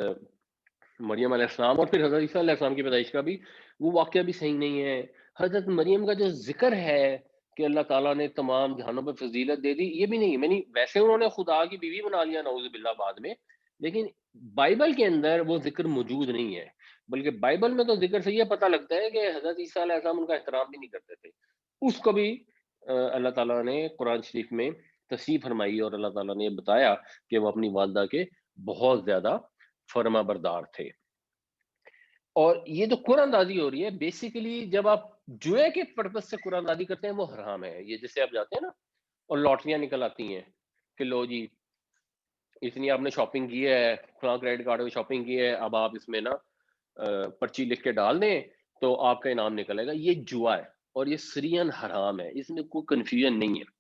مریم علیہ السلام اور پھر حضرت عیسیٰ علیہ السلام کی پیدائش کا بھی، وہ واقعہ بھی صحیح نہیں ہے، حضرت مریم کا جو ذکر ہے کہ اللہ تعالیٰ نے تمام جہانوں پہ فضیلت دے دی، یہ بھی نہیں، یعنی ویسے انہوں نے خدا کی بیوی بنا لیا نعوذ باللہ بعد میں، لیکن بائبل کے اندر وہ ذکر موجود نہیں ہے، بلکہ بائبل میں تو ذکر سے یہ پتہ لگتا ہے کہ حضرت عیسیٰ علیہ السلام ان کا احترام بھی نہیں کرتے تھے۔ اس کو بھی اللہ تعالیٰ نے قرآن شریف میں تصریح فرمائی، اور اللہ تعالیٰ نے یہ بتایا کہ وہ اپنی والدہ کے بہت زیادہ فرما بردار تھے۔ اور یہ جو قرآن اندازی ہو رہی ہے، بیسیکلی جب آپ جوئے کے پرپس سے قرآن اندازی کرتے ہیں وہ حرام ہے۔ یہ جیسے آپ جاتے ہیں نا اور لاٹریاں نکل آتی ہیں کہ لو جی اتنی آپ نے شاپنگ کی ہے، فلاں کریڈٹ کارڈ میں شاپنگ کی ہے، اب آپ اس میں نا پرچی لکھ کے ڈال دیں تو آپ کا انعام نکلے گا۔ یہ جوا ہے اور یہ سرین حرام ہے، اس میں کوئی کنفیوژن نہیں ہے۔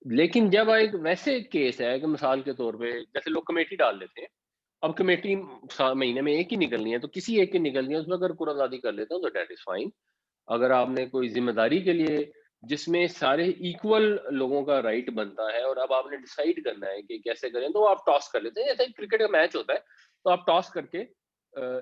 لیکن جب ایک ویسے کیس ہے کہ مثال کے طور پہ جیسے لوگ کمیٹی ڈال دیتے ہیں، اب کمیٹی مہینے میں ایک ہی نکلنی ہے تو کسی ایک کی نکلنی ہے، اس میں اگر قرآن آزادی کر لیتے ہیں تو دیٹ از فائن۔ اگر آپ نے کوئی ذمہ داری کے لیے جس میں سارے ایکول لوگوں کا رائٹ بنتا ہے اور اب آپ نے ڈیسائیڈ کرنا ہے کہ کیسے کریں، تو آپ ٹاس کر لیتے ہیں جیسے کرکٹ کا میچ ہوتا ہے، تو آپ ٹاس کر کے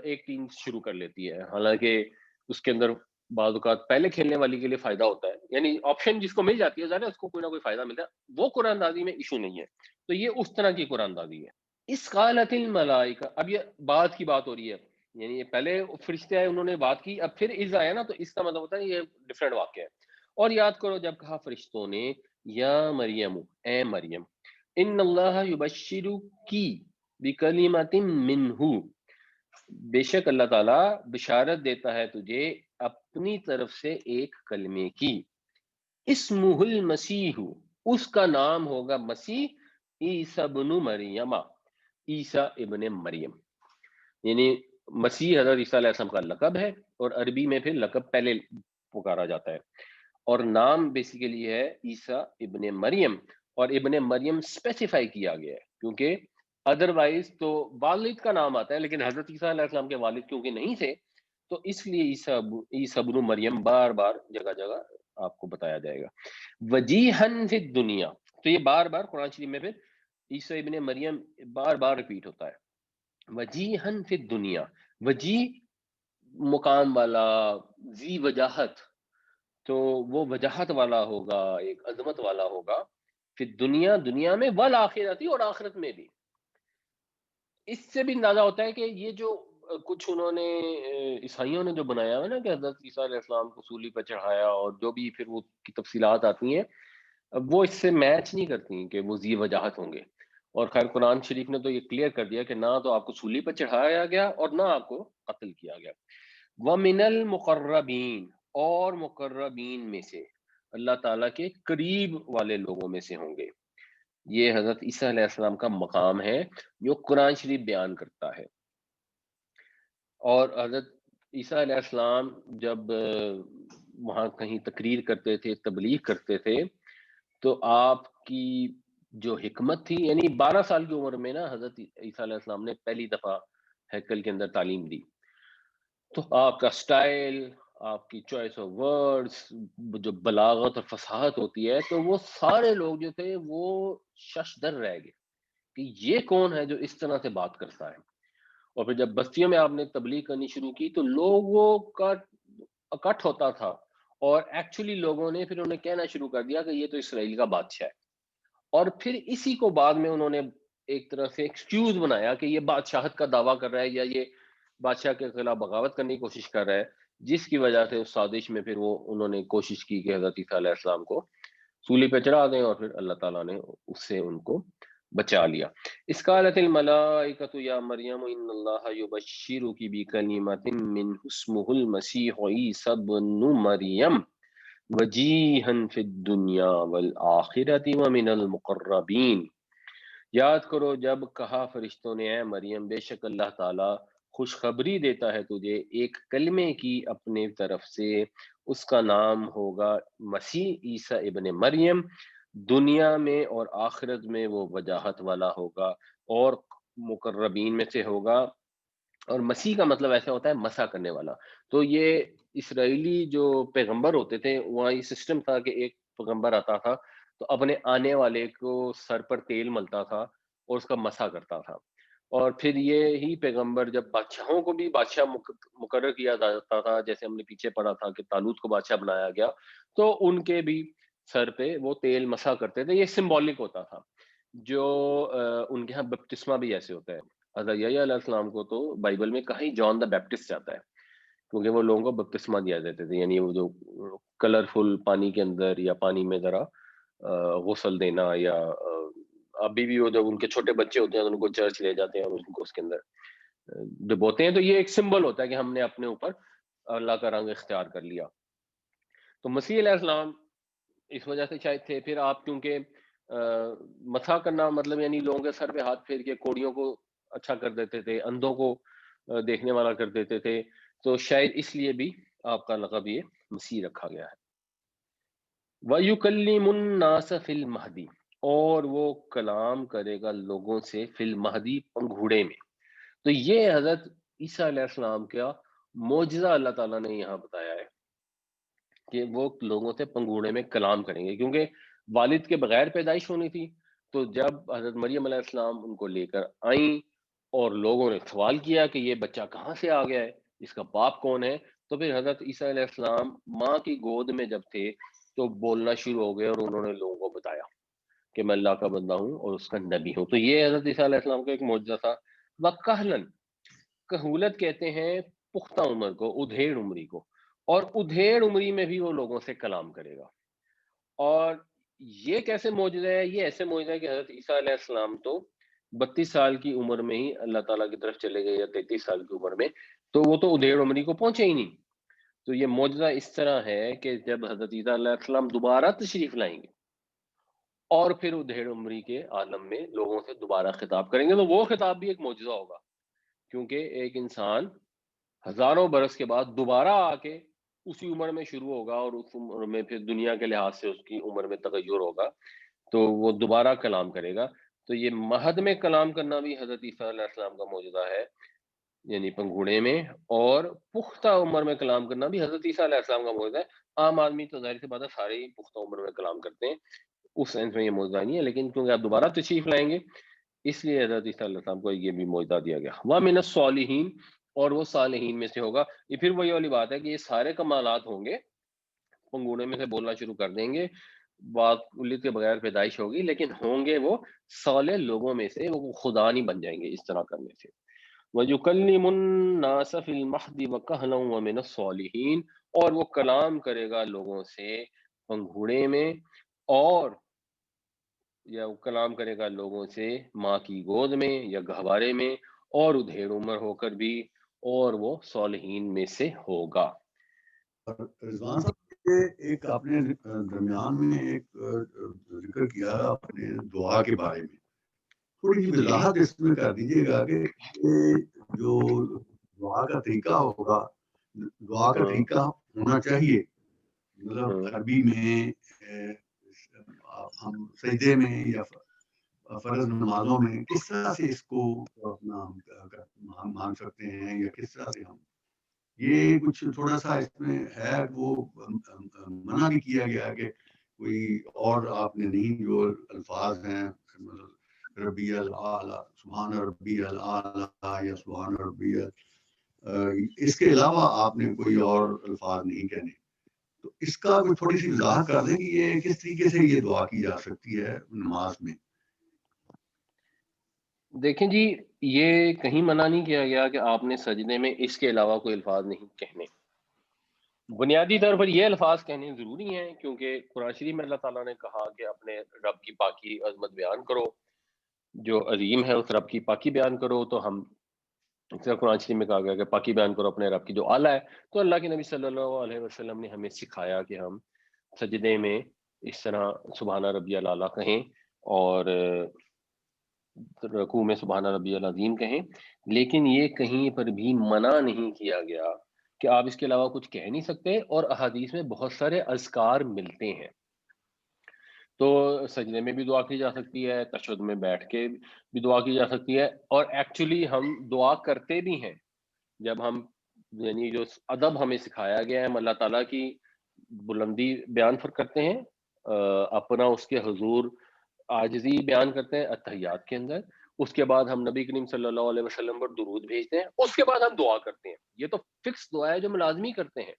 ایک ٹیم شروع کر لیتی ہے، حالانکہ اس کے اندر بعض اوقات پہلے کھیلنے والی کے لیے فائدہ ہوتا ہے، یعنی آپشن جس کو مل جاتی ہے ظاہر ہے اس کو کوئی نہ کوئی فائدہ ملتا ہے، وہ قرآن اندازی میں ایشو نہیں ہے۔ تو یہ اس طرح کی قرآن اندازی ہے۔ اس قالت الملائکہ، اب یہ بعد کی بات ہو رہی ہے، یعنی یہ پہلے فرشتے آئے انہوں نے بات کی، اب پھر از آیا نا، تو اس کا مطلب ہوتا ہے یہ ڈفرینٹ واقعہ ہے۔ اور یاد کرو جب کہا فرشتوں نے یا مریم، اے مریم، ان اللہ یبشرو کی بکلمت منہ، بے شک اللہ تعالیٰ بشارت دیتا ہے تجھے اپنی طرف سے ایک کلمے کی، اسمہ المسیح، اس کا نام ہوگا مسیح، عیسی ابن مریم، عیسیٰ ابن مریم، یعنی مسیح حضرت عیسیٰ علیہ السلام کا لقب ہے، اور عربی میں پھر لقب پہلے پکارا جاتا ہے، اور نام بیسیکلی ہے عیسیٰ ابن مریم، اور ابن مریم اسپیسیفائی کیا گیا ہے کیونکہ ادروائز تو والد کا نام آتا ہے، لیکن حضرت عیسیٰ علیہ السلام کے والد کیونکہ نہیں تھے تو اس لیے عیسیٰ ابن مریم بار بار جگہ جگہ آپ کو بتایا جائے گا۔ وجیہن فی الدنیا، تو یہ بار بار قرآن شریف میں پھر عیسیٰ ابن مریم بار بار ریپیٹ ہوتا ہے۔ وجیہن فی الدنیا، وجی مقام والا، ذی وجاہت، تو وہ وجاہت والا ہوگا، ایک عظمت والا ہوگا، پھر دنیا، دنیا میں، والآخرتی، اور آخرت میں بھی۔ اس سے بھی اندازہ ہوتا ہے کہ یہ جو کچھ انہوں نے عیسائیوں نے جو بنایا ہے نا کہ حضرت عیسیٰ علیہ السلام کو سولی پہ چڑھایا، اور جو بھی پھر وہ کی تفصیلات آتی ہیں، اب وہ اس سے میچ نہیں کرتی کہ وہ ذی وجاہت ہوں گے۔ اور خیر قرآن شریف نے تو یہ کلیئر کر دیا کہ نہ تو آپ کو سولی پہ چڑھایا گیا اور نہ آپ کو قتل کیا گیا۔ وَمِنَ الْمُقَرَّبِينَ، اور مقربین میں سے، اللہ تعالیٰ کے قریب والے لوگوں میں سے ہوں گے۔ یہ حضرت عیسیٰ علیہ السلام کا مقام ہے جو قرآن شریف بیان کرتا ہے۔ اور حضرت عیسیٰ علیہ السلام جب وہاں کہیں تقریر کرتے تھے، تبلیغ کرتے تھے، تو آپ کی جو حکمت تھی، یعنی 12 سال کی عمر میں نا حضرت عیسیٰ علیہ السلام نے پہلی دفعہ ہیکل کے اندر تعلیم دی، تو آپ کا سٹائل، آپ کی چوائس آف ورڈز، جو بلاغت اور فصاحت ہوتی ہے، تو وہ سارے لوگ جو تھے وہ ششدر رہ گئے کہ یہ کون ہے جو اس طرح سے بات کرتا ہے۔ اور پھر جب بستیوں میں آپ نے تبلیغ کرنی شروع کی تو لوگوں کا اکٹھ ہوتا تھا، اور ایکچولی لوگوں نے پھر انہیں کہنا شروع کر دیا کہ یہ تو اسرائیل کا بادشاہ ہے، اور پھر اسی کو بعد میں انہوں نے ایک طرح سے ایکسکیوز بنایا کہ یہ بادشاہت کا دعویٰ کر رہا ہے یا یہ بادشاہ کے خلاف بغاوت کرنے کی کوشش کر رہا ہے، جس کی وجہ سے اس سازش میں پھر وہ انہوں نے کوشش کی کہ حضرت عیسیٰ علیہ السلام کو سولی پہ چڑھا دیں، اور پھر اللہ تعالیٰ نے اس سے ان کو بچا لیا۔ اس قالت الملائکۃ یا مریم ان اللہ یبشرک بکلمۃ منہ اسمہ المسیح عیسی ابن مریم وجیہا فی الدنیا والآخرۃ ومن المقربین۔ یاد کرو جب کہا فرشتوں نے اے مریم، بے شک اللہ تعالیٰ خوشخبری دیتا ہے تجھے ایک کلمے کی اپنے طرف سے، اس کا نام ہوگا مسیح عیسیٰ ابن مریم، دنیا میں اور آخرت میں وہ وجاہت والا ہوگا اور مقربین میں سے ہوگا۔ اور مسیح کا مطلب ایسا ہوتا ہے مسا کرنے والا۔ تو یہ اسرائیلی جو پیغمبر ہوتے تھے وہاں یہ سسٹم تھا کہ ایک پیغمبر آتا تھا تو اپنے آنے والے کو سر پر تیل ملتا تھا اور اس کا مسا کرتا تھا، اور پھر یہی پیغمبر جب بادشاہوں کو بھی بادشاہ مقرر کیا جاتا تھا، جیسے ہم نے پیچھے پڑھا تھا کہ طالوت کو بادشاہ بنایا گیا، تو ان کے بھی سر پہ وہ تیل مسا کرتے تھے، یہ سمبولک ہوتا تھا جو ان کے ہاں بپتسمہ بھی ایسے ہوتا ہے. حضرت یحییٰ علیہ السلام کو تو بائبل میں کہیں جان دا بیپٹسٹ جاتا ہے، کیونکہ وہ لوگوں کو بپتسمہ دیا دیتے تھے، یعنی وہ جو کلرفل پانی کے اندر یا پانی میں ذرا غسل دینا، یا ابھی بھی وہ جب ان کے چھوٹے بچے ہوتے ہیں تو ان کو چرچ لے جاتے ہیں اور ان کو اس کے اندر ڈبوتے ہیں، تو یہ ایک سمبل ہوتا ہے کہ ہم نے اپنے اوپر اللہ کا رنگ اختیار کر لیا. تو مسیح علیہ السلام اس وجہ سے شاید تھے. پھر آپ کیونکہ مسح کرنا مطلب یعنی لوگوں کے سر پہ ہاتھ پھیر کے کوڑیوں کو اچھا کر دیتے تھے، اندھوں کو دیکھنے والا کر دیتے تھے، تو شاید اس لیے بھی آپ کا لقب یہ مسیح رکھا گیا ہے. وَيُكَلِّمُ النَّاسَ فِي الْمَهْدِ، اور وہ کلام کرے گا لوگوں سے فی المہدی، پنگھوڑے میں. تو یہ حضرت عیسیٰ علیہ السلام کا معجزہ اللہ تعالیٰ نے یہاں بتایا ہے کہ وہ لوگوں سے پنگھوڑے میں کلام کریں گے، کیونکہ والد کے بغیر پیدائش ہونی تھی. تو جب حضرت مریم علیہ السلام ان کو لے کر آئیں اور لوگوں نے سوال کیا کہ یہ بچہ کہاں سے آ گیا ہے، اس کا باپ کون ہے، تو پھر حضرت عیسیٰ علیہ السلام ماں کی گود میں جب تھے تو بولنا شروع ہو گئے اور انہوں نے لوگوں کو بتایا کہ میں اللہ کا بندہ ہوں اور اس کا نبی ہوں. تو یہ حضرت عیسیٰ علیہ السلام کا ایک معجزہ تھا. وَقَهْلًا، کہولت کہتے ہیں پختہ عمر کو، ادھیڑ عمری کو، اور ادھیڑ عمری میں بھی وہ لوگوں سے کلام کرے گا. اور یہ کیسے معجزہ ہے؟ یہ ایسے معجزہ ہے کہ حضرت عیسیٰ علیہ السلام تو 32 سال کی عمر میں ہی اللہ تعالیٰ کی طرف چلے گئے، یا 33 سال کی عمر میں، تو وہ تو ادھیڑ عمری کو پہنچے ہی نہیں. تو یہ معجزہ اس طرح ہے کہ جب حضرت عیسیٰ علیہ السلام دوبارہ تشریف لائیں گے اور پھر ادھیڑ عمری کے عالم میں لوگوں سے دوبارہ خطاب کریں گے، تو وہ خطاب بھی ایک معجزہ ہوگا، کیونکہ ایک انسان ہزاروں برس کے بعد دوبارہ آ کے اسی عمر میں شروع ہوگا، اور اس عمر میں پھر دنیا کے لحاظ سے اس کی عمر میں تغیر ہوگا، تو وہ دوبارہ کلام کرے گا. تو یہ مہد میں کلام کرنا بھی حضرت عیسیٰ علیہ السلام کا معجزہ ہے، یعنی پنگھوڑے میں. اور پختہ عمر میں کلام کرنا بھی حضرت عیسیٰ علیہ السلام کا معجزہ ہے. عام آدمی تو ظاہر سی بات ہے سارے ہی پختہ عمر میں کلام کرتے ہیں، اس سینس میں یہ معجزہ نہیں ہے، لیکن کیونکہ آپ دوبارہ تشریف لائیں گے اس لیے حضرت عیسیٰ علیہ السلام کو یہ بھی معجزہ دیا گیا. وَمِنَ الصَّالِحِينَ، اور وہ صالحین میں سے ہوگا. یہ پھر وہی والی بات ہے کہ یہ سارے کمالات ہوں گے، پنگوڑے میں سے بولنا شروع کر دیں گے، بات ولید کے بغیر پیدائش ہوگی، لیکن ہوں گے وہ صالح لوگوں میں سے، وہ خدا نہیں بن جائیں گے اس طرح کرنے سے. وَيُكَلِّمُ النَّاسَ فِي الْمَهْدِ وَكَهْلًا وَمِنَ الصَّالِحِينَ، اور وہ کلام کرے گا لوگوں سے پنگھوڑے میں، اور یا وہ کلام کرے گا لوگوں سے ماں کی گود میں یا گہوارے میں، اور ادھیڑ عمر ہو کر بھی، اور وہ صالحین میں سے ہوگا. اور رضوان صاحب یہ ایک آپ نے درمیان میں ایک ذکر کیا اپنے دعا کے بارے میں، تھوڑی سی وضاحت اس میں کر دیجیے گا کہ جو دعا کا طریقہ ہوگا، دعا کا طریقہ ہونا چاہیے، مطلب عربی میں ہم سجدے میں یا فرض نمازوں میں کس طرح سے اس کو اپنا ہم مان سکتے ہیں، یا کس طرح سے ہم، یہ کچھ تھوڑا سا اس میں ہے. وہ منع بھی کیا گیا کہ کوئی اور آپ نے نہیں، جو الفاظ ہیں ربی العالی، سبحان ربی العالی یا سبحان ربی، اس کے علاوہ آپ نے کوئی اور الفاظ نہیں کہنے. تو اس کا کوئی تھوڑی سی وضاحت کر دیں کہ یہ کس طریقے سے یہ دعا کی جا سکتی ہے نماز میں. دیکھیں جی، یہ کہیں منع نہیں کیا گیا کہ آپ نے سجدے میں اس کے علاوہ کوئی الفاظ نہیں کہنے. بنیادی طور پر یہ الفاظ کہنے ضروری ہیں، کیونکہ قرآن شریف میں اللہ تعالیٰ نے کہا کہ اپنے رب کی پاکی عظمت بیان کرو، جو عظیم ہے اس رب کی پاکی بیان کرو. تو ہم اس طرح قرآن شریف میں کہا گیا کہ پاکی بیان کرو اپنے رب کی جو اعلیٰ ہے. تو اللہ کے نبی صلی اللہ علیہ وسلم نے ہمیں سکھایا کہ ہم سجدے میں اس طرح سبحان ربی الاعلیٰ کہیں، اور رکوع میں سبحان ربی العظیم کہیں. لیکن یہ کہیں پر بھی منع نہیں کیا گیا کہ آپ اس کے علاوہ کچھ کہہ نہیں سکتے. اور احادیث میں بہت سارے اذکار ملتے ہیں، تو سجدے میں بھی دعا کی جا سکتی ہے، تشہد میں بیٹھ کے بھی دعا کی جا سکتی ہے، اور ایکچولی ہم دعا کرتے بھی ہیں جب ہم، یعنی جو ادب ہمیں سکھایا گیا ہے، ہم اللہ تعالیٰ کی بلندی بیان کرتے ہیں، اپنا اس کے حضور عاجزی بیان کرتے ہیں اتحیات کے اندر. اس کے بعد ہم نبی کریم صلی اللہ علیہ وسلم پر درود بھیجتے ہیں، اس کے بعد ہم دعا کرتے ہیں. یہ تو فکس دعا ہے جو ہم لازمی کرتے ہیں.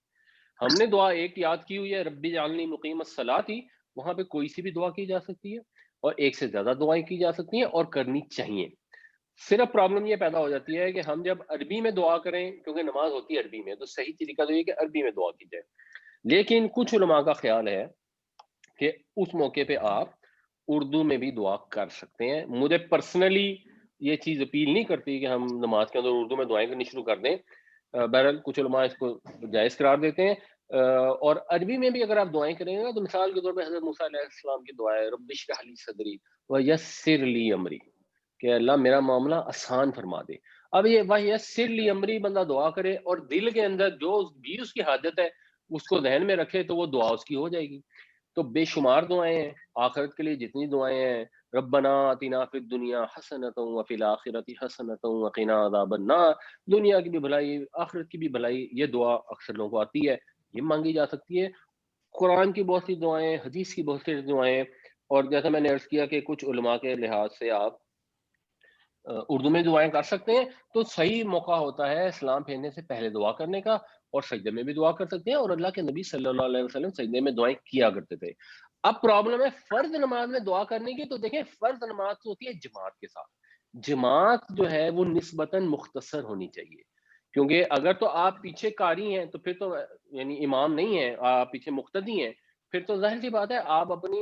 ہم نے دعا ایک یاد کی ہوئی ہے، ربی جعلنی مقیم الصلاۃ، وہاں پہ کوئی سی بھی دعا کی جا سکتی ہے. اور ایک سے زیادہ دعائیں کی جا سکتی ہیں اور کرنی چاہیے. صرف پرابلم یہ پیدا ہو جاتی ہے کہ ہم جب عربی میں دعا کریں، کیونکہ نماز ہوتی ہے عربی میں، تو صحیح طریقہ تو یہ کہ عربی میں دعا کی جائے. لیکن کچھ علماء کا خیال ہے کہ اس موقع پہ آپ اردو میں بھی دعا کر سکتے ہیں. مجھے پرسنلی یہ چیز اپیل نہیں کرتی کہ ہم نماز کے اندر اردو میں دعائیں کرنی شروع کر دیں. بہرحال کچھ علماء اس کو جائز قرار دیتے ہیں. اور عربی میں بھی اگر آپ دعائیں کریں گے تو مثال کے طور پہ حضرت موسیٰ علیہ السلام کی دعا ہے رب اشرح لی صدری ویسر لی امری، کہ اللہ میرا معاملہ آسان فرما دے. اب یہ ویسر لی امری بندہ دعا کرے اور دل کے اندر جو بھی اس کی حاجت ہے اس کو ذہن میں رکھے تو وہ دعا اس کی ہو جائے گی. تو بے شمار دعائیں ہیں آخرت کے لیے، جتنی دعائیں ہیں ربنا آتنا فی الدنیا حسنۃ وفی الآخرۃ حسنۃ وقنا عذاب النار، دنیا کی بھی بھلائی آخرت کی بھی بھلائی، یہ دعا اکثر لوگوں کو آتی ہے، یہ مانگی جا سکتی ہے. قرآن کی بہت سی دعائیں، حدیث کی بہت سی دعائیں، اور جیسا میں نے عرض کیا کہ کچھ علماء کے لحاظ سے آپ اردو میں دعائیں کر سکتے ہیں. تو صحیح موقع ہوتا ہے سلام پھیرنے سے پہلے دعا کرنے کا، اور سجدے میں بھی دعا کر سکتے ہیں، اور اللہ کے نبی صلی اللہ علیہ وسلم سجدے میں دعائیں کیا کرتے تھے. اب پرابلم ہے فرض نماز میں دعا کرنے کی. تو دیکھیں فرض نماز تو ہوتی ہے جماعت کے ساتھ، جماعت جو ہے وہ نسبتاً مختصر ہونی چاہیے، کیونکہ اگر تو آپ پیچھے قاری ہیں تو پھر تو یعنی امام نہیں ہیں، آپ پیچھے مقتدی ہیں، پھر تو ظاہر سی بات ہے آپ اپنی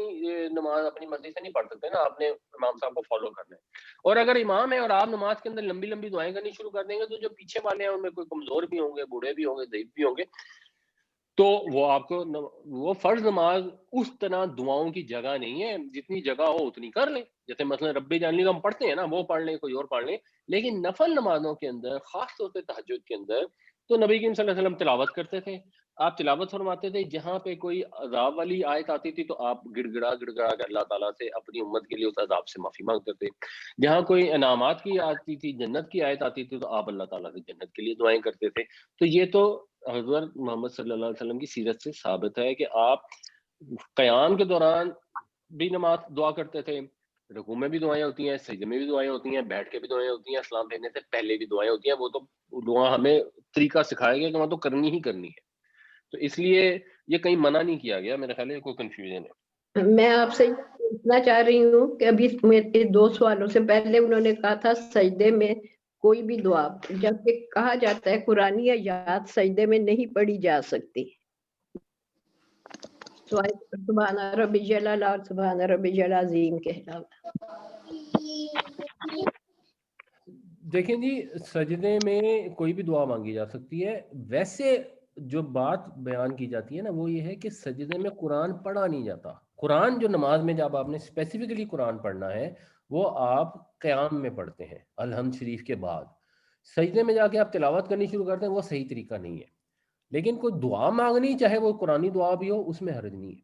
نماز اپنی مرضی سے نہیں پڑھ سکتے نا، آپ نے امام صاحب کو فالو کرنا ہے. اور اگر امام ہے اور آپ نماز کے اندر لمبی لمبی دعائیں کرنی شروع کر دیں گے تو جو پیچھے والے ہیں ان میں کوئی کمزور بھی ہوں گے، بوڑھے بھی ہوں گے، ضعیف بھی ہوں گے، تو وہ آپ کو وہ فرض نماز اس طرح دعاؤں کی جگہ نہیں ہے. جتنی جگہ ہو اتنی کر لیں، جیسے مثلا ربی جانلی کا ہم پڑھتے ہیں نا، وہ پڑھ لیں، کوئی اور پڑھ لیں. لیکن نفل نمازوں کے اندر خاص طور پہ تہجد کے اندر تو نبی کریم صلی اللہ علیہ وسلم تلاوت کرتے تھے، آپ تلاوت فرماتے تھے. جہاں پہ کوئی عذاب والی آیت آتی تھی تو آپ گڑ گڑا کے اللہ تعالیٰ سے اپنی امت کے لیے اس عذاب سے معافی مانگتے تھے. جہاں کوئی انعامات کی آتی تھی، جنت کی آیت آتی تھی، تو آپ اللہ تعالیٰ سے جنت کے لیے دعائیں کرتے تھے. تو یہ تو حضرت محمد صلی اللہ علیہ وسلم کی سیرت سے ثابت ہے کہ آپ قیام کے دوران بھی نماز دعا کرتے تھے، رکوع میں بھی دعائیں ہوتی ہیں، سجدے میں بھی دعائیں ہوتی ہیں، بیٹھ کے بھی دعائیں ہوتی ہیں، اسلام پھیرنے سے پہلے بھی دعائیں ہوتی ہیں. وہ تو دعا ہمیں طریقہ سکھایا گیا کہ وہاں تو کرنی ہی کرنی ہے. تو اس لیے یہ کہیں منع نہیں کیا گیا. میرے خیال ہے کوئی کنفیوژن ہے. میں آپ سے پوچھنا چاہ رہی ہوں کہ ابھی میرے 2 سوالوں سے پہلے انہوں نے کہا تھا سجدے میں کوئی بھی دعا، جبکہ کہا جاتا ہے قرآنی آیات سجدے میں نہیں پڑھی جا سکتی، سبحان ربی جلال اور سبحان ربی جل عظیم کے علاوہ. دیکھیں جی، سجدے میں کوئی بھی دعا مانگی جا سکتی ہے. ویسے جو بات بیان کی جاتی ہے نا وہ یہ ہے کہ سجدے میں قرآن پڑھا نہیں جاتا. قرآن جو نماز میں جب آپ نے اسپیسیفکلی قرآن پڑھنا ہے وہ آپ قیام میں پڑھتے ہیں الحمد شریف کے بعد. سجدے میں جا کے آپ تلاوت کرنی شروع کرتے ہیں، وہ صحیح طریقہ نہیں ہے. لیکن کوئی دعا مانگنی چاہے وہ قرآنی دعا بھی ہو اس میں حرج نہیں ہے.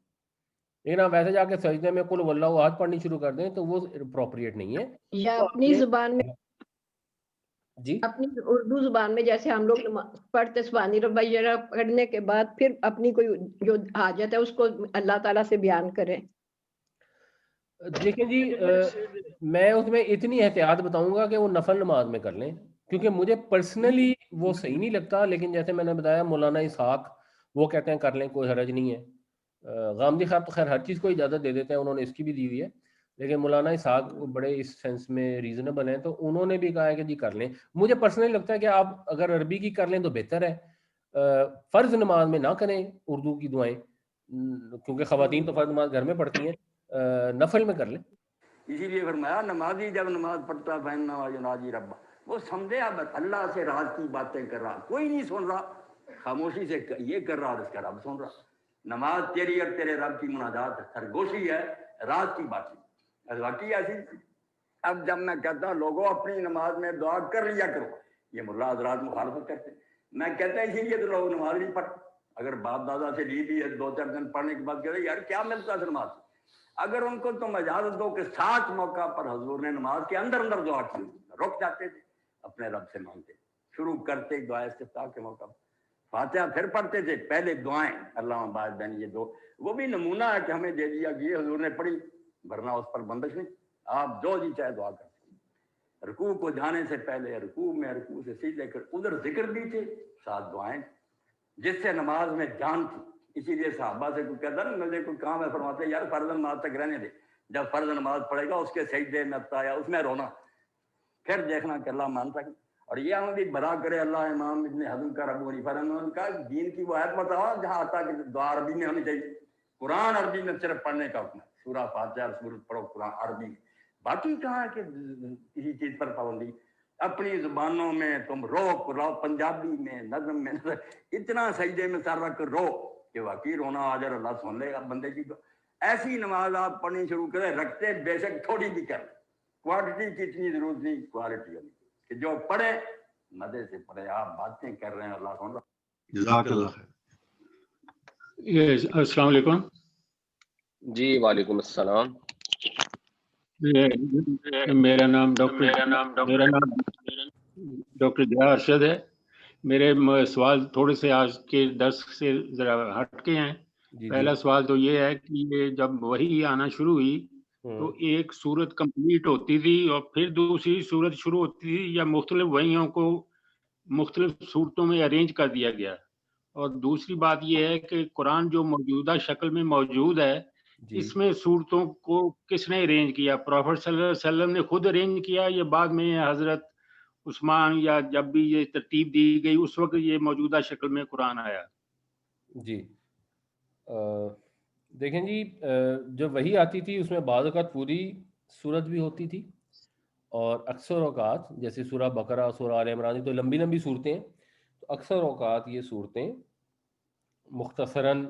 لیکن آپ ویسے جا کے سجدے میں قل واللہ احد پڑھنی شروع کر دیں تو وہ اپروپریٹ نہیں ہے. یا اپنی زبان میں، جی اپنی اردو زبان میں جیسے ہم لوگ پڑھتے سبحان ربی جل پڑھنے کے بعد پھر اپنی کوئی جو حاجت ہے اس کو اللہ تعالیٰ سے بیان کریں. دیکھیں جی، میں اس میں اتنی احتیاط بتاؤں گا کہ وہ نفل نماز میں کر لیں، کیونکہ مجھے پرسنلی وہ صحیح نہیں لگتا. لیکن جیسے میں نے بتایا مولانا اسحاق وہ کہتے ہیں کر لیں، کوئی حرج نہیں ہے. غامدی صاحب تو خیر ہر چیز کو اجازت دے دیتے ہیں، انہوں نے اس کی بھی دی ہوئی ہے. لیکن مولانا اسحاق بڑے اس سینس میں ریزنیبل ہیں، تو انہوں نے بھی کہا ہے کہ جی کر لیں. مجھے پرسنلی لگتا ہے کہ آپ اگر عربی کی کر لیں تو بہتر ہے. فرض نماز میں نہ کریں اردو کی دعائیں، کیونکہ خواتین تو فرض نماز گھر میں پڑھتی ہیں، نفل میں کر لیں. اسی لیے فرمایا نمازی جب نماز پڑھتا فین ناجی ربا، وہ سمجھے اب اللہ سے راز کی باتیں کر رہا، کوئی نہیں سن رہا، خاموشی سے یہ کر رہا اس کا رب سن رہا. نماز تیری اور تیرے رب کی مناجات سرگوشی ہے، راز کی باتیں واقعی ایسی. اب جب میں کہتا ہوں لوگوں اپنی نماز میں دعا کر لیا کرو، یہ ملا حضرات مخالفت کرتے ہیں. میں کہتا ہوں اسی لیے تو لوگ نماز نہیں پڑھتے. اگر باپ دادا سے لی بھی ہے 2-4 دن پڑھنے کے بعد کہتے ہیں یار کیا ملتا ہے نماز سے. اگر ان کو تم اجازت دو کہ 7 موقع پر حضور نے نماز کے اندر اندر دعا کی، رک جاتے تھے اپنے رب سے مانگتے، شروع کرتے دعا استفتاح کے موقع پر فاتحہ پھر پڑھتے تھے، پہلے دعائیں اللہ باعث بین، یہ دو وہ بھی نمونہ ہے کہ ہمیں دے دیا کہ یہ حضور نے پڑھی، ورنہ اس پر بندش نہیں. آپ جو جی چاہے دعا کرتے. رکوع کو جانے سے پہلے رکوع میں، رکوع سے سیدھے کر ادھر ذکر بھی تھے، 7 دعائیں جس سے نماز میں جان تھی. اسی لیے صحابہ سے کوئی کہتا نا مجھے کوئی کام ہے، فرماتے یار فرض نماز تک رہنے دے، جب فرض نماز پڑھے گا اس کے سجدے میں ابتایا اس میں رونا، پھر دیکھنا کہ اللہ مانتا ہے. اور یہ ہم بھی بھلا کرے اللہ. امام ابن حزم کا ابو حنیفہ رحمہ اللہ کا دین کی وہ آیت بتاؤ جہاں آتا کہ دعا عربی میں ہونی چاہیے. قرآن عربی میں صرف پڑھنے کا حکم ہے، سورہ فاتحہ سورۃ پڑھو قرآن عربی میں. باقی کہاں ہے کہ کسی چیز پر پابندی؟ اپنی زبانوں میں تم رو پنجابی میں نظم میں اتنا سجدے میں سر رکھ رو کہ واقعی رونا آ جائے، اللہ سن لے گا بندے کی. تو ایسی نماز آپ پڑھنی شروع کریں، رکھتے بے شک تھوڑی بھی کر، کوانٹٹی کی اتنی ضرورت نہیں، کوالٹی والی کہ جو پڑھے مزے سے پڑھے. آپ باتیں کر رہے ہیں اللہ سن رہا. جزاک اللہ خیر. السلام علیکم. جی وعلیکم السلام. میرا نام ڈاکٹر ضیاء ارشد ہے. میرے سوال تھوڑے سے آج کے درس سے ذرا ہٹ کے ہیں. پہلا سوال تو یہ ہے کہ یہ جب وحی آنا شروع ہوئی تو ایک سورت کمپلیٹ ہوتی تھی اور پھر دوسری سورت شروع ہوتی تھی، یا مختلف وحیوں کو مختلف صورتوں میں ارینج کر دیا گیا؟ اور دوسری بات یہ ہے کہ قرآن جو موجودہ شکل میں موجود ہے اس میں صورتوں کو کس نے ارینج کیا؟ پروفیٹ صلی اللہ علیہ وسلم نے خود ارینج کیا یا بعد میں حضرت عثمان یا جب بھی یہ ترتیب دی گئی اس وقت یہ موجودہ شکل میں قرآن آیا؟ جی دیکھیں جی، جب وحی آتی تھی اس میں بعض اوقات پوری صورت بھی ہوتی تھی، اور اکثر اوقات جیسے سورہ بقرہ، سورہ آل عمران تو لمبی لمبی صورتیں ہیں، تو اکثر اوقات یہ صورتیں مختصراً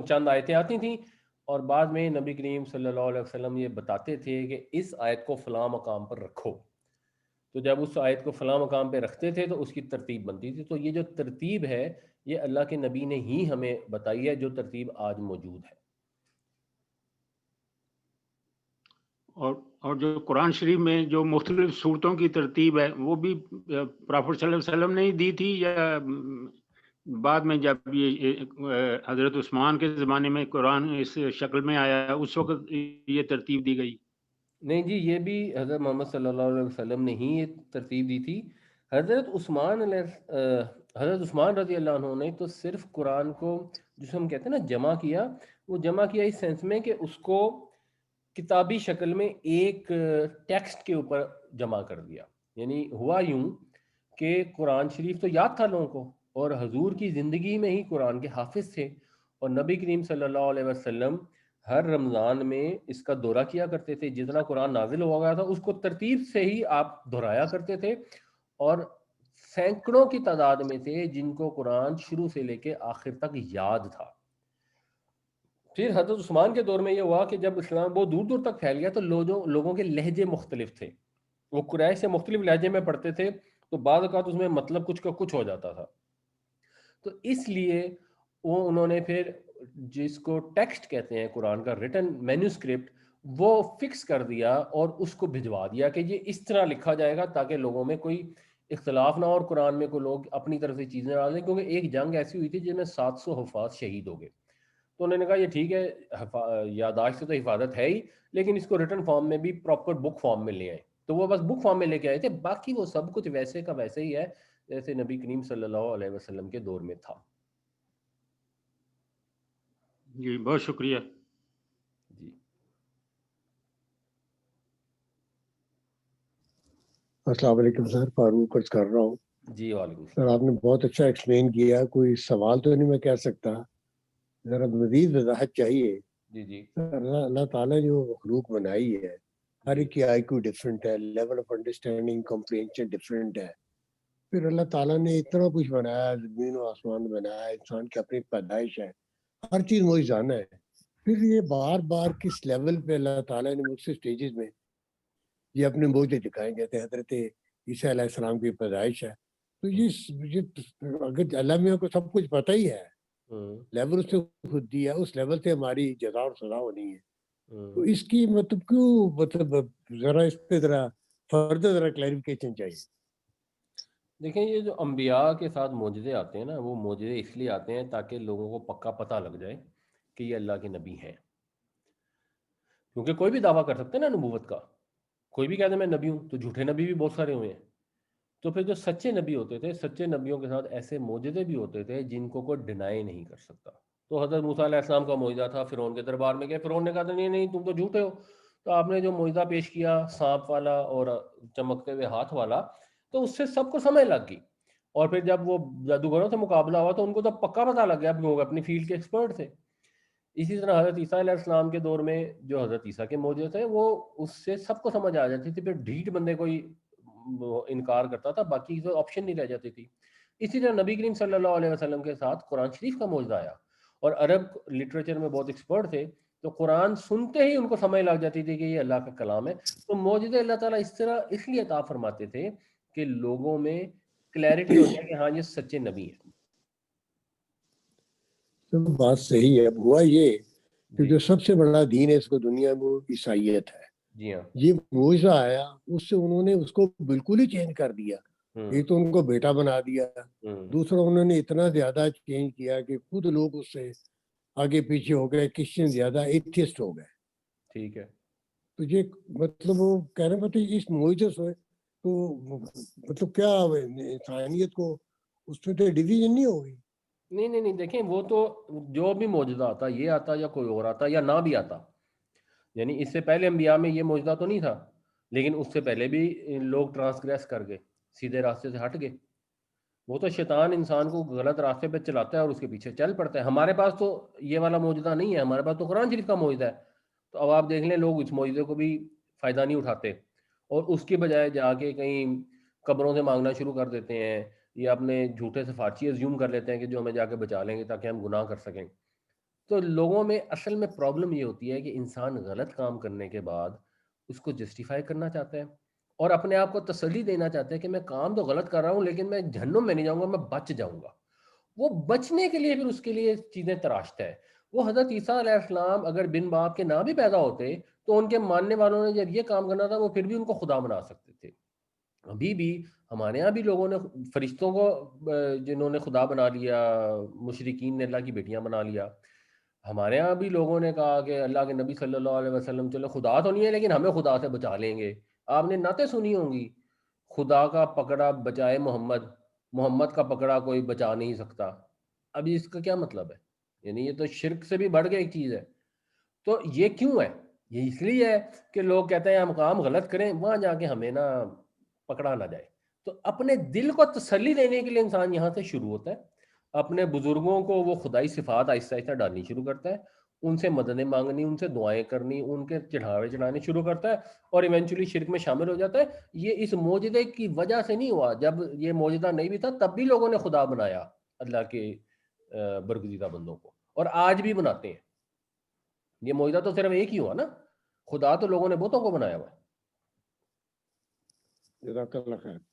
چند آیتیں آتی تھیں، اور بعد میں نبی کریم صلی اللہ علیہ وسلم یہ بتاتے تھے کہ اس آیت کو فلاں مقام پر رکھو. تو جب اس آیت کو فلاں مقام پہ رکھتے تھے تو اس کی ترتیب بنتی تھی. تو یہ جو ترتیب ہے یہ اللہ کے نبی نے ہی ہمیں بتائی ہے، جو ترتیب آج موجود ہے. اور جو قرآن شریف میں جو مختلف صورتوں کی ترتیب ہے وہ بھی پروفیٹ صلی اللہ علیہ وسلم نے ہی دی تھی، یا بعد میں جب یہ حضرت عثمان کے زمانے میں قرآن اس شکل میں آیا اس وقت یہ ترتیب دی گئی؟ نہیں جی، یہ بھی حضرت محمد صلی اللہ علیہ وسلم نے ہی یہ ترتیب دی تھی. حضرت عثمان رضی اللہ عنہ نے تو صرف قرآن کو جسے ہم کہتے ہیں نا جمع کیا، وہ جمع کیا اس سینس میں کہ اس کو کتابی شکل میں ایک ٹیکسٹ کے اوپر جمع کر دیا. یعنی ہوا یوں کہ قرآن شریف تو یاد تھا لوگوں کو، اور حضور کی زندگی میں ہی قرآن کے حافظ تھے، اور نبی کریم صلی اللہ علیہ وسلم ہر رمضان میں اس کا دورہ کیا کرتے تھے. جتنا قرآن نازل ہوا گیا تھا اس کو ترتیب سے ہی آپ دہرایا کرتے تھے، اور سینکڑوں کی تعداد میں تھے جن کو قرآن شروع سے لے کے آخر تک یاد تھا. پھر حضرت عثمان کے دور میں یہ ہوا کہ جب اسلام بہت دور دور تک پھیل گیا تو لوگوں کے لہجے مختلف تھے، وہ قریش سے مختلف لہجے میں پڑھتے تھے، تو بعض اوقات اس میں مطلب کچھ کا کچھ ہو جاتا تھا. تو اس لیے انہوں نے پھر جس کو ٹیکسٹ کہتے ہیں قرآن کا ریٹن مینوسکرپٹ وہ فکس کر دیا اور اس کو بھجوا دیا کہ یہ اس طرح لکھا جائے گا تاکہ لوگوں میں کوئی اختلاف نہ ہو اور قرآن میں کوئی لوگ اپنی طرف سے چیزیں ڈال دیں. کیونکہ ایک جنگ ایسی ہوئی تھی جس میں 700 حفاظ شہید ہو گئے، تو انہوں نے کہا یہ ٹھیک ہے یادداشت سے تو حفاظت ہے ہی، لیکن اس کو ریٹن فارم میں بھی پراپر بک فارم میں لے آئے. تو وہ بس بک فارم میں لے کے آئے تھے، باقی وہ سب کچھ ویسے کا ویسے ہی ہے جیسے نبی کریم صلی اللہ علیہ وسلم کے دور میں تھا. جی بہت شکریہ. جی السلام علیکم سر، فاروق عرض کر رہا ہوں. جی وعلیکم سر السلام. آپ نے بہت اچھا ایکسپلین کیا، کوئی سوال تو نہیں میں کہہ سکتا، ذرا مزید وضاحت چاہیے. جی جی اللہ تعالیٰ نے جو مخلوق بنائی ہے ہر ایک کی آئی کوئی ڈفرینٹ ہے، level of understanding comprehension different ہے. پھر اللہ تعالیٰ نے اتنا کچھ بنایا، زمین و آسمان بنایا، انسان کی اپنی پیدائش ہے، ہر چیز وہی جانا ہے. پھر یہ بار بار کس لیول پہ اللہ تعالیٰ نے مختلف سٹیجز میں یہ اپنے موجے دکھائیں گے. حضرت عیسیٰ علیہ السلام کی پیدائش ہے، تو یہ اگر اللہ میاں کو سب کچھ پتہ ہی ہے، لیول اس نے خود دیا، اس لیول سے ہماری جزا اور سزا ہونی ہے. تو اس کی مطلب کیوں، مطلب ذرا اس پہ ذرا فردر ذرا کلیریفیکیشن چاہیے. دیکھیں یہ جو انبیاء کے ساتھ معجزے آتے ہیں نا، وہ معجزے اس لیے آتے ہیں تاکہ لوگوں کو پکا پتہ لگ جائے کہ یہ اللہ کے نبی ہیں. کیونکہ کوئی بھی دعویٰ کر سکتے ہیں نا نبوت کا، کوئی بھی کہتے ہیں میں نبی ہوں، تو جھوٹے نبی بھی بہت سارے ہوئے ہیں. تو پھر جو سچے نبی ہوتے تھے، سچے نبیوں کے ساتھ ایسے معجزے بھی ہوتے تھے جن کو کوئی ڈینائی نہیں کر سکتا. تو حضرت موسیٰ علیہ السلام کا معجزہ تھا، فرعون کے دربار میں گئے، فرعون نے کہا تھا نہیں نہیں تم تو جھوٹے ہو. تو آپ نے جو معجزہ پیش کیا سانپ والا اور چمکتے ہوئے ہاتھ والا، تو اس سے سب کو سمجھ لگ گئی. اور پھر جب وہ جادوگروں سے مقابلہ ہوا تو ان کو تو پکا پتہ لگ گیا، وہ اپنی فیلڈ کے ایکسپرٹ تھے. اسی طرح حضرت عیسیٰ علیہ السلام کے دور میں جو حضرت عیسیٰ کے معجزے تھے وہ اس سے سب کو سمجھ آ جاتی تھی. پھر ڈھیٹ بندے کوئی انکار کرتا تھا، باقی تو آپشن نہیں رہ جاتی تھی. اسی طرح نبی کریم صلی اللہ علیہ وسلم کے ساتھ قرآن شریف کا معجزہ آیا، اور عرب لٹریچر میں بہت ایکسپرٹ تھے، تو قرآن سنتے ہی ان کو سمجھ لگ جاتی تھی کہ یہ اللہ کا کلام ہے. تو معجزے اللہ تعالیٰ اس طرح اس لیے عطا فرماتے تھے کہ لوگوں میں کلیئرٹی ہو جائے کہ ہاں یہ سچے نبی ہیں. تو بات صحیح ہے. اب ہوا یہ کہ جو سب سے بڑا دین ہے اس کو دنیا میں وہ عیسائیت ہے. جی ہاں، یہ معجزہ آیا، اس سے انہوں نے اس کو بالکل ہی چینج کر دیا. ایک تو ان کو بیٹا بنا دیا، دوسرا انہوں نے اتنا زیادہ چینج کیا کہ خود لوگ اس سے آگے پیچھے ہو گئے، کرسچن زیادہ ایتھیسٹ ہو گئے. ٹھیک ہے. تو یہ مطلب وہ کہہ رہے ہیں اس معجزے سے تو مطلب کیا انسانیت کو اس میں تو ڈویژن نہیں ہوگی. نہیں دیکھیں، وہ تو جو بھی معجزہ آتا، یہ آتا یا کوئی اور آتا یا نہ بھی آتا، یعنی اس سے پہلے انبیاء میں یہ معجزہ تو نہیں تھا، لیکن اس سے پہلے بھی لوگ ٹرانسگریس کر گئے، سیدھے راستے سے ہٹ گئے. وہ تو شیطان انسان کو غلط راستے پہ چلاتا ہے اور اس کے پیچھے چل پڑتا ہے. ہمارے پاس تو یہ والا معجزہ نہیں ہے، ہمارے پاس تو قرآن شریف کا معجزہ ہے. تو اب آپ دیکھ لیں لوگ اس معجزے کو بھی فائدہ نہیں اٹھاتے، اور اس کی بجائے جا کے کہیں قبروں سے مانگنا شروع کر دیتے ہیں، یا اپنے جھوٹے سفارشی ازیوم کر لیتے ہیں کہ جو ہمیں جا کے بچا لیں گے تاکہ ہم گناہ کر سکیں. تو لوگوں میں اصل میں پرابلم یہ ہوتی ہے کہ انسان غلط کام کرنے کے بعد اس کو جسٹیفائی کرنا چاہتا ہے اور اپنے آپ کو تسلی دینا چاہتا ہے کہ میں کام تو غلط کر رہا ہوں لیکن میں جہنم میں نہیں جاؤں گا، میں بچ جاؤں گا. وہ بچنے کے لیے پھر اس کے لیے چیزیں تراشتا ہے. وہ حضرت عیسیٰ علیہ السلام اگر بن باپ کے نہ بھی پیدا ہوتے تو ان کے ماننے والوں نے جب یہ کام کرنا تھا وہ پھر بھی ان کو خدا بنا سکتے تھے. ابھی بھی ہمارے یہاں بھی لوگوں نے فرشتوں کو جنہوں نے خدا بنا لیا، مشرکین نے اللہ کی بیٹیاں بنا لیا. ہمارے ہاں بھی لوگوں نے کہا کہ اللہ کے نبی صلی اللہ علیہ وسلم چلو خدا تو نہیں ہے لیکن ہمیں خدا سے بچا لیں گے. آپ نے نعتیں سنی ہوں گی، خدا کا پکڑا بچائے محمد، محمد کا پکڑا کوئی بچا نہیں سکتا. ابھی اس کا کیا مطلب ہے؟ یعنی یہ تو شرک سے بھی بڑھ گئی ایک چیز ہے. تو یہ کیوں ہے؟ یہ اس لیے ہے کہ لوگ کہتے ہیں ہم کام غلط کریں وہاں جا کے ہمیں نہ پکڑا نہ جائے. تو اپنے دل کو تسلی دینے کے لیے انسان یہاں سے شروع ہوتا ہے، اپنے بزرگوں کو وہ خدائی صفات آہستہ آہستہ ڈالنی شروع کرتا ہے، ان سے مددیں مانگنی، ان سے دعائیں کرنی، ان کے چڑھاوے چڑھانے شروع کرتا ہے، اور ایونچولی شرک میں شامل ہو جاتا ہے. یہ اس معجزے کی وجہ سے نہیں ہوا. جب یہ معجزہ نہیں بھی تھا تب بھی لوگوں نے خدا بنایا اللہ کے برگزیدہ بندوں کو، اور آج بھی بناتے ہیں. یہ معجزہ تو صرف ایک ہی ہوا نا، خدا تو لوگوں نے بہتوں کو بنایا ہوا ہے. جزاک اللہ خیر.